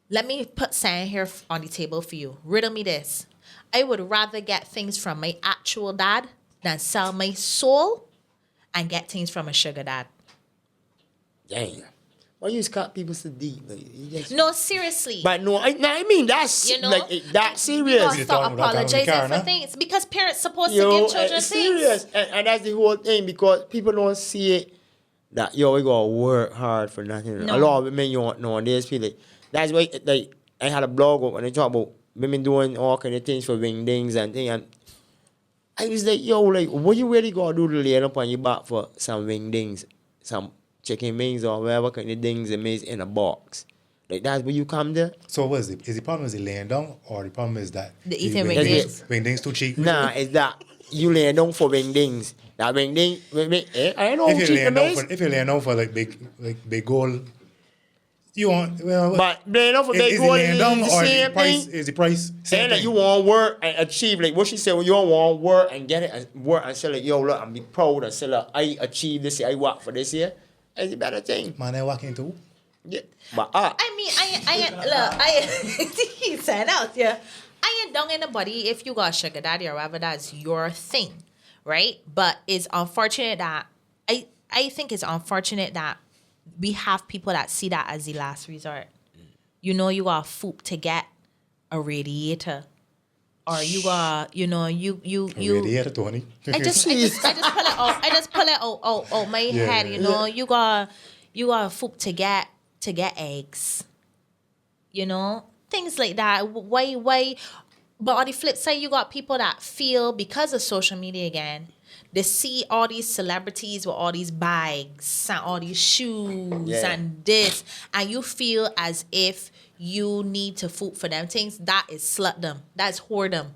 Let me put something here on the table for you. Riddle me this. I would rather get things from my actual dad than sell my soul and get things from a sugar dad. Damn. Why you cut people so deep? Like, No, seriously. But no, I mean that's You know, like that You serious. gotta stop apologizing for things because parents supposed to give children it's serious, things. and that's the whole thing because people don't see it that we gotta work hard for nothing. No. A lot of women nowadays feel like that's why like I had a blog up and I talk about women doing all kind of things for wingdings and things, and I was like, like what you really gotta do to lay up on your back for some wingdings, some chicken wings or whatever kind of things it makes in a box. Like that's where you come there. So what is it? Is the problem laying down or the problem is that The eating wingdings. Wingdings too cheap? Nah, it's that you lay down for wingdings. That wingding, I don't know how cheap it is. If you're laying down for like big gold, you want But laying down for big is it gold laying is down the or same thing. is the price Saying that thing? you want work and achieve, like what she said, you don't want work and get it and work and say like, look, I'm be proud and say like, I achieved this year, I work for this year. It's a better thing. Man, I walk into. Yeah. But I mean, he said out, yeah. I ain't down anybody if you got sugar daddy or whatever, that's your thing, right? But it's unfortunate that I think it's unfortunate that we have people that see that as the last resort. You know, you got food to get a radiator, or you got, you Radiator, Tony. I just pull it out my head. You know, you got food to get eggs. You know, things like that. Why But on the flip side, you got people that feel because of social media again, they see all these celebrities with all these bags and all these shoes and this, and you feel as if you need to fool for them things. That is slutdom. That's whoredom.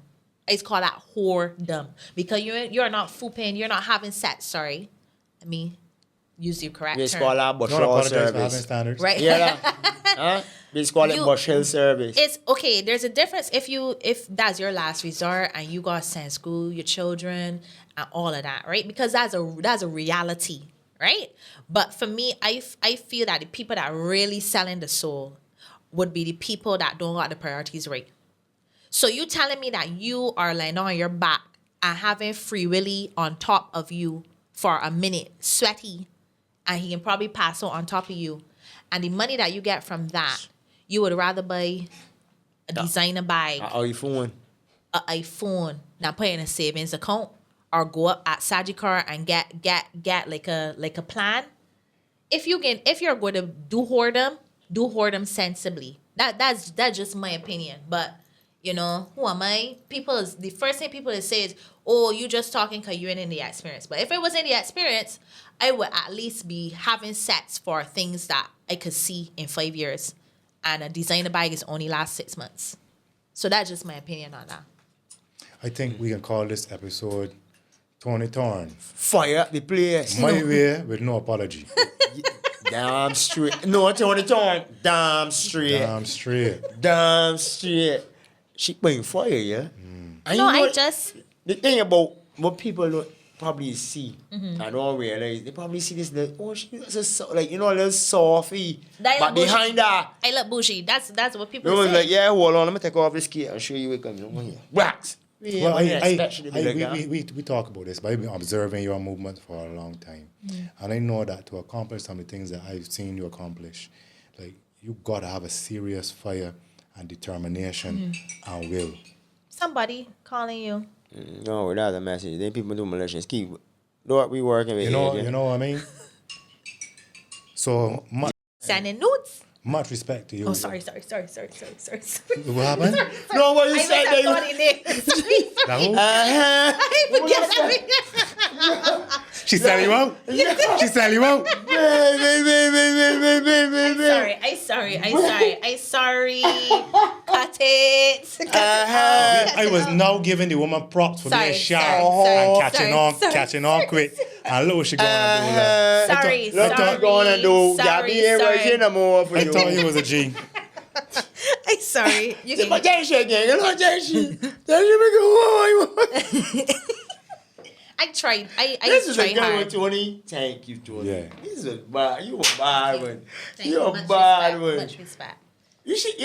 It's called that whoredom because you're not fooping, you're not having sex. Sorry, I mean, use the correct It's term. called a Don't bushel apologize for having service. standards. Right? Yeah, huh? It's called it bushel service. It's okay. There's a difference if that's your last resort and you got to send school your children and all of that, right? Because that's a reality, right? But for me, I feel that the people that really selling the soul would be the people that don't got the priorities right. So you telling me that you are laying on your back and having Free Willy on top of you for a minute, sweaty, and he can probably pass on top of you, and the money that you get from that, you would rather buy a designer bag, iPhone. an iPhone, now put in a savings account, or go up at Sagicor and get like a plan. If you're going to do whoredom sensibly. That's just my opinion. But you know, who am I? The first thing people say is, "Oh, you just talking because you ain't in the experience." But if it was in the experience, I would at least be having sets for things that I could see in 5 years, and a designer bag is only last 6 months. So that's just my opinion on that. I think we can call this episode Toni Thorne. Fire up the place. My way with no apology. Damn straight. No, Toni Thorne. Damn straight. Damn straight. Damn straight. She playing fire, yeah? The thing about what people don't probably see and don't realize, they probably see this, like, oh, she's like, you know, a little softy. But behind that, I look bougie. That's what people they was say. like, yeah, hold on, let me take off this key and show you what comes. Wax. Well, we talk about this, but I've been observing your movement for a long time. And I know that to accomplish some of the things that I've seen you accomplish, like, you got to have a serious fire and determination and will. Somebody calling you. No, that's a message. Then people do malicious. Keep what we working with. You know what I mean? So, Sending nudes. much respect to you. Oh, sorry. What happened? No, what you said I That who? forget everything. She said you out? She said you out? I sorry. Cut it. I was now giving the woman props for being sharp and catching on quick. And look what she going to do. Sorry. Look what you going to do. Got me here right no more for you. I thought you was a G. I'm sorry. You It's my can. Jason again. Hello, Jason. Jason, I tried. this is a tried good one, hard. Tony. Thank you, Tony. Yeah. This is a bad. You a bad one. Thank You a Much bad respect, one. Much respect. You should,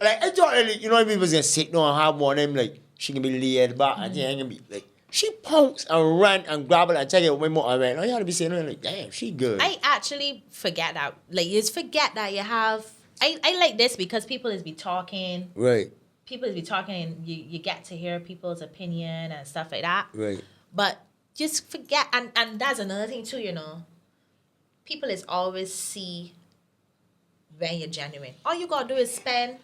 like, I thought, like, you know, if people gonna sit down and have one of them, like, she can be laid back and then can be, like, she pounced and ran and grabbled and take it way more. I went, oh, you ought to be saying, like, damn, she good. I actually forget that. Like, you just forget that you have. I like this because people is be talking. Right, People is be talking and you get to hear people's opinion and stuff like that. right. But just forget, and that's another thing too, you know. People is always see when you're genuine. All you gotta do is spend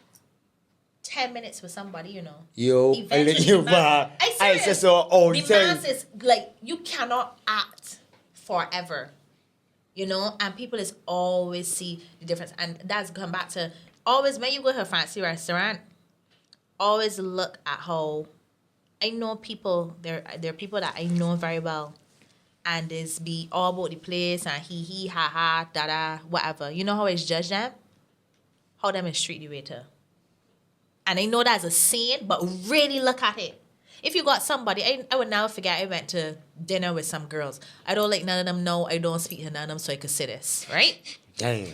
10 minutes with somebody, you know. Yo, I let you bad. I said so all the The time. mass is like, you cannot act forever, you know. And people is always see the difference, and that's come back to always when you go to a fancy restaurant, always look at how. I know people. There are people that I know very well, and it's be all about the place and he ha ha da da whatever. You know how it's judge them, how them is treat the waiter. And I know that's a sin, but really look at it. If you got somebody, I would never forget. I went to dinner with some girls. I don't like none of them. No, I don't speak to none of them, so I could say this, right? Damn.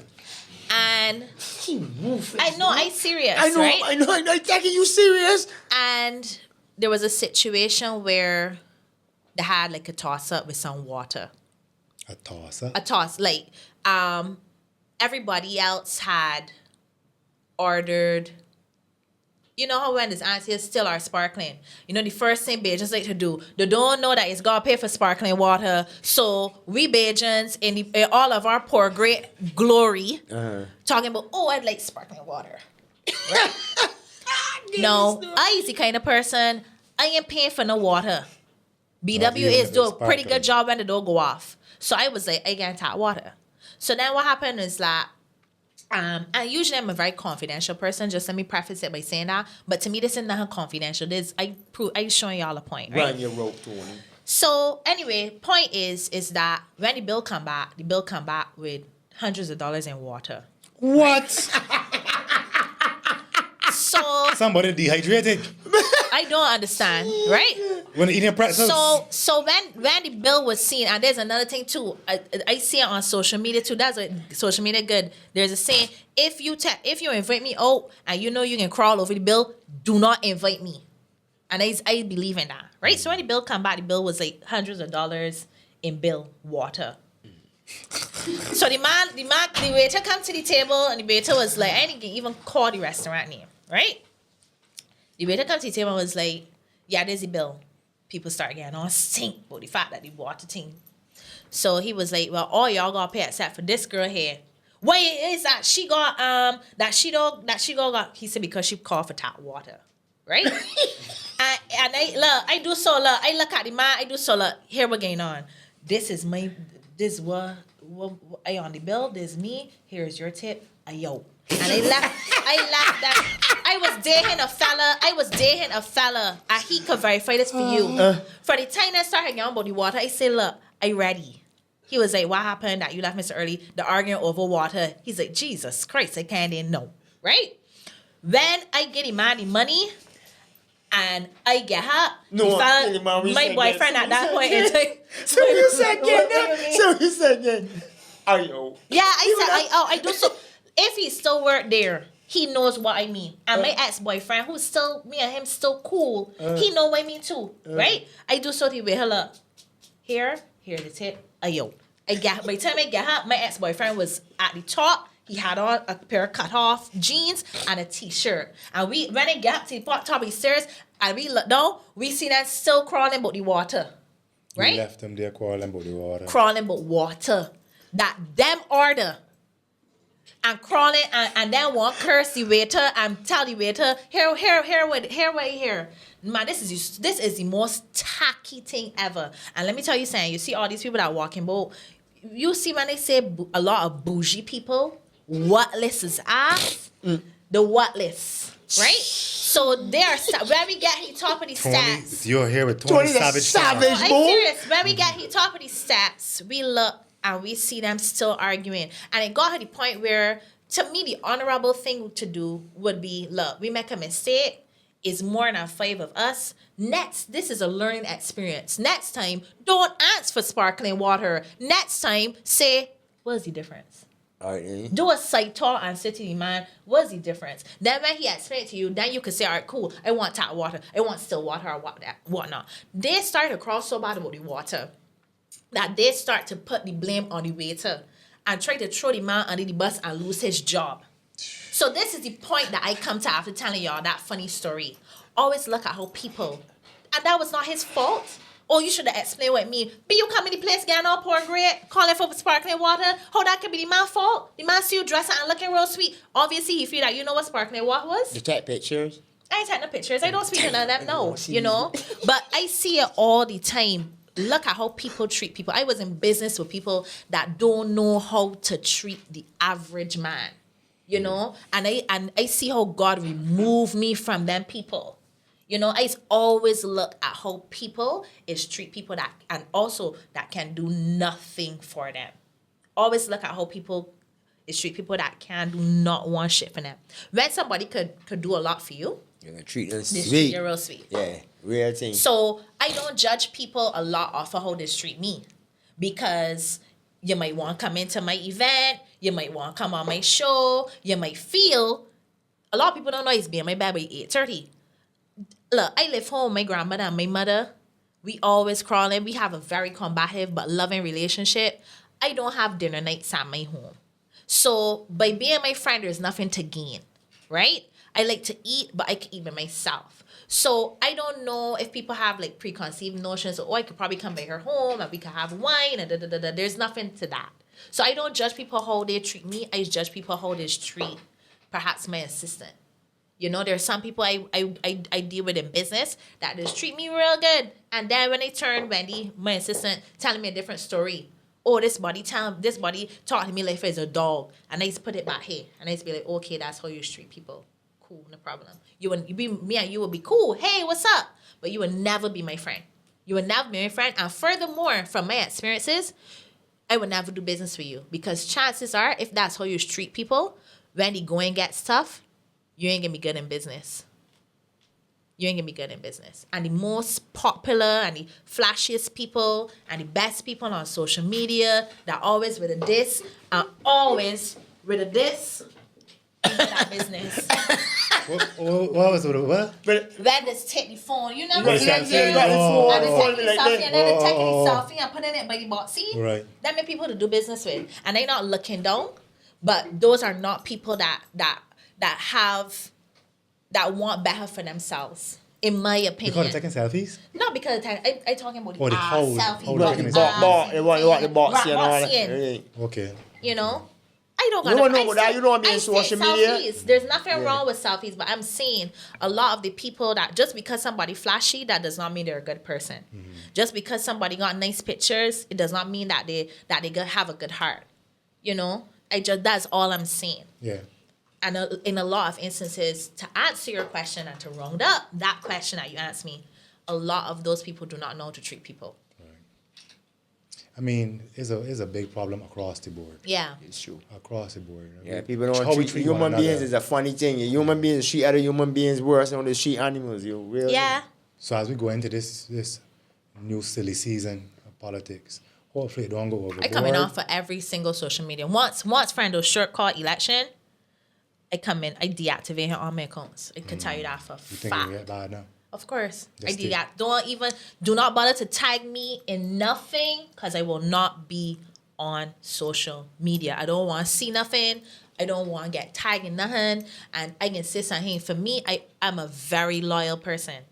And She ruthless. I know I serious, I know, right? I know, I'm taking you serious. And there was a situation where they had like a toss up with some water. A tosser. A toss, like everybody else had ordered. You know how when this auntie still are sparkling. You know the first thing Bajans like to do, they don't know that it's gotta pay for sparkling water. So we Bajans in all of our poor great glory talking about, oh, I'd like sparkling water. Right? No, I is the kind of person, I ain't paying for no water. BW Not even is if doing it's a pretty sparkling. good job when the door go off. So I was like, I get tap water. So then what happened is that, and usually I'm a very confidential person. Just let me preface it by saying that. But to me, this is not confidential. This I showing y'all a point, right? Run your rope, Tony. So anyway, point is that when the bill come back with hundreds of dollars in water. What? So Somebody dehydrated I don't understand, right? when eating pretzels. So when the bill was seen, and there's another thing too. I see it on social media too. That's what social media good. There's a saying: if you invite me out and you know you can crawl over the bill, do not invite me. And I believe in that, right? So when the bill come back, the bill was like hundreds of dollars in bill water. So the waiter come to the table and the waiter was like, I didn't even call the restaurant name, right? The waiter come to the table and was like, yeah, there's the bill. People start getting all stink about the fact that the water thing. So he was like, well, all y'all gotta pay except for this girl here. Why is that she got he said because she called for tap water, right? and I look at the man, I do so look, here what going on. This what I on the bill, this me, here's your tip, yo. And I left that. I was dating a fella, and he could verify this for you. For the time I started hanging on about the water, I said, look, I ready. He was like, what happened that you left Mr. Early? The arguing over water. He's like, Jesus Christ, I can't even know. Right? When I get him the money, and I get her, my boyfriend at that point in time. So you said again. Ayo. Yeah, I do so. If he still work there, he knows what I mean. And my ex-boyfriend, who's still, me and him still cool, he know what I mean too, right? I do so with her, look, here the tip, ayo. By the time I get her, my ex-boyfriend was at the top. He had on a pair of cut-off jeans and a t-shirt. And when I get up to the top of the stairs, and we look down, we see that still crawling about the water, right? You left them there crawling about the water. Crawling about water. That them order. And crawling and then one curse the waiter and tell the waiter, here. Man, this is the most tacky thing ever. And let me tell you something, you see all these people that walking boat, you see when they say a lot of bougie people, what list is ass? The what list, right? So when we get he top of the stats. You're here with Tony Savage. I'm serious. When we get he top of the stats, we look and we see them still arguing. And it got to the point where, to me, the honorable thing to do would be, look, we make a mistake. It's more than 5 of us. Next, this is a learning experience. Next time, don't ask for sparkling water. Next time, say, what's the difference? All right, Do a side talk and say to the man, what's the difference? Then when he explains to you, then you can say, all right, cool, I want tap water. I want still water or whatnot. They start to cross so bad about the water that they start to put the blame on the waiter and try to throw the man under the bus and lose his job. So this is the point that I come to after telling y'all that funny story. Always look at how people, and that was not his fault. Oh, you should have explained what it mean. But you come in the place getting all poor great, calling for sparkling water. How that can be the man's fault? The man see you dressing and looking real sweet. Obviously, he feel that you know what sparkling water was. You take pictures? I ain't taking no pictures. I don't speak to none of them, no. You know? But I see it all the time. Look at how people treat people. I was in business with people that don't know how to treat the average man. You know? And I see how God removed me from them people. You know, I always look at how people is treat people that, and also that can do nothing for them. Always look at how people is treat people that can do not want shit for them. When somebody could do a lot for you, You're gonna treat them they treat sweet. you real sweet. Yeah, real thing. So I don't judge people a lot off of how they treat me, because you might want to come into my event, you might want to come on my show, you might feel. A lot of people don't know it's being my bed by 8:30. Look, I live home with my grandmother and my mother. We always crawling. We have a very combative but loving relationship. I don't have dinner nights at my home. So by being my friend, there's nothing to gain, right? I like to eat, but I can eat by myself. So I don't know if people have like preconceived notions. Oh, I could probably come by her home and we could have wine and da-da-da-da. There's nothing to that. So I don't judge people how they treat me. I judge people how they treat perhaps my assistant. You know, there's some people I deal with in business that just treat me real good. And then when they turn, Wendy, my assistant, telling me a different story. Oh, this body talking to me like if it's a dog. And I just put it back here. And I just be like, okay, that's how you treat people. Cool, no problem. Me and you would be cool. Hey, what's up? But you would never be my friend. You would never be my friend. And furthermore, from my experiences, I would never do business with you. Because chances are, if that's how you treat people, when they go and get stuff, you ain't gonna be good in business. You ain't gonna be good in business. And the most popular and the flashiest people and the best people on social media that always with a this are always with a this in that business. What was it? What? But When they take the phone, you know Right, what I'm selfie. saying? Oh. And they take the Like selfie that. and then they take the Oh. selfie and put it in by the boxy. Right. That make people to do business with. And they not looking down, but those are not people that want better for themselves. In my opinion. Because they're taking selfies? Not because I talking about Oh, the whole- selfie. whole Right, taking they want the boxy and all that. boxing, Okay. you know? I don't You gonna, don't know I about that. say- You know what I mean, I say social media. selfies. There's nothing Yeah. wrong with selfies, but I'm saying a lot of the people that just because somebody flashy, that does not mean they're a good person. Just because somebody got nice pictures, it does not mean that they have a good heart. You know? That's all I'm saying. Yeah. And in a lot of instances, to answer your question and to round up that question that you asked me, a lot of those people do not know how to treat people. I mean, it's a big problem across the board. Yeah. It's true. Across the board. Yeah, people don't How we treat one human beings another. is a funny thing. Human beings treat other human beings worse than they treat animals. You really? Yeah. So as we go into this new silly season of politics, hopefully it don't go overboard. I coming off for every single social media. Once friend those short call election, I come in, I deactivate all my accounts. I can tell you that for a You think fact. it get bad now? Of course. Just Do not bother to tag me in nothing because I will not be on social media. I don't want to see nothing. I don't want to get tagged in nothing. And I can say something. For me, I'm a very loyal person.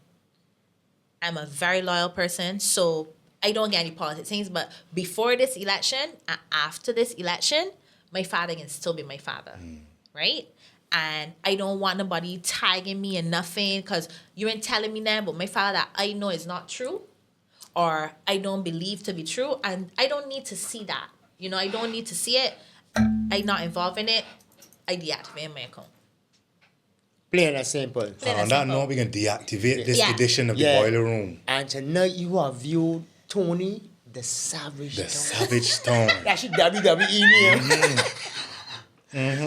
So I don't get any politics things. But before this election and after this election, my father can still be my father. Right? And I don't want nobody tagging me in nothing because you ain't telling me that, but my father that I know is not true or I don't believe to be true. And I don't need to see that. You know, I don't need to see it. I'm not involved in it. I deactivate my account. Plain and simple. Plain On and that simple. note, we can deactivate this Yeah. edition of Yeah. the Boiler Room. And tonight you have viewed Tony the Savage. The Stone. Savage Stone. That's your WWE name.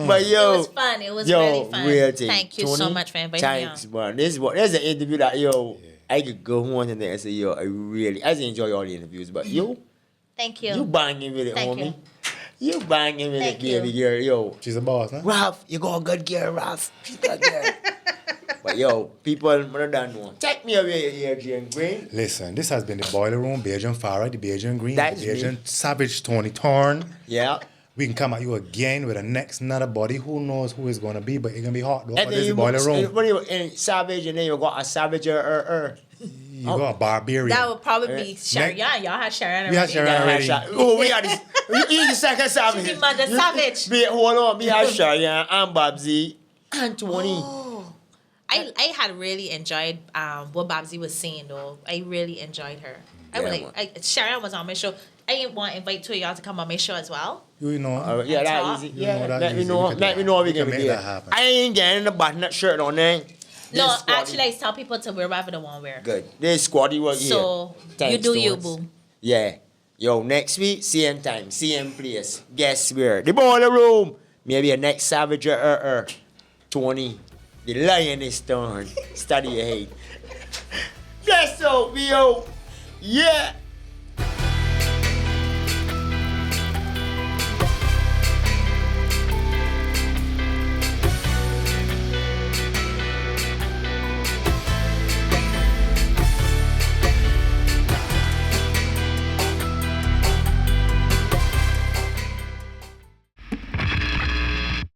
But It yo, was fun. It was yo, really fun. real thing. Thank you so Tony, much for inviting me on. thanks, man. There's an interview that I could go on and say, yo, I just enjoy all the interviews, but you Thank you. banging with it, Thank homie. You banging with it, Thank you. baby girl, yo. She's a boss, huh? Ralph, you got a good girl, Ralph. She's got girl. But yo, people, more than one. Take me away here, Adrian Green. Listen, this has been the Boiler Room, Bajan Farah, the Bajan Green, That's the me. Bajan Savage Toni Thorne. Yeah. We can come at you again with a next another body. Who knows who it's gonna be, but it's gonna be hot though. And But then this is you Boiler must, Room. when you in Savage, and then you got a Savage You got a barbarian. That would probably be Sharon. Next- Yeah, y'all had Sharon. We had already. Sharon already. Oh, we are this. You the second Savage. She be Mother Savage. Hold on, me and Sharon and Babsy and Tony. I had really enjoyed what Babsy was saying though. I really enjoyed her. Sharon was on my show. I didn't want to invite two of y'all to come on my show as well. You know. Yeah, And that talk. easy. You Yeah, know that let me easy. know. We could Let do me that. know We we can can make do that it. happen. I ain't getting the button-up shirt on there. No, This squad- actually, I tell people to wear whatever they want to wear. Good. This squaddy work here. So Thanks, you do you, Stones. boo. Yeah. Yo, next week, same time, same place. Guess where? The Boiler Room. Maybe a next Savage Tony. The lion is turned. Study your hate. Bless up, yo. Yeah.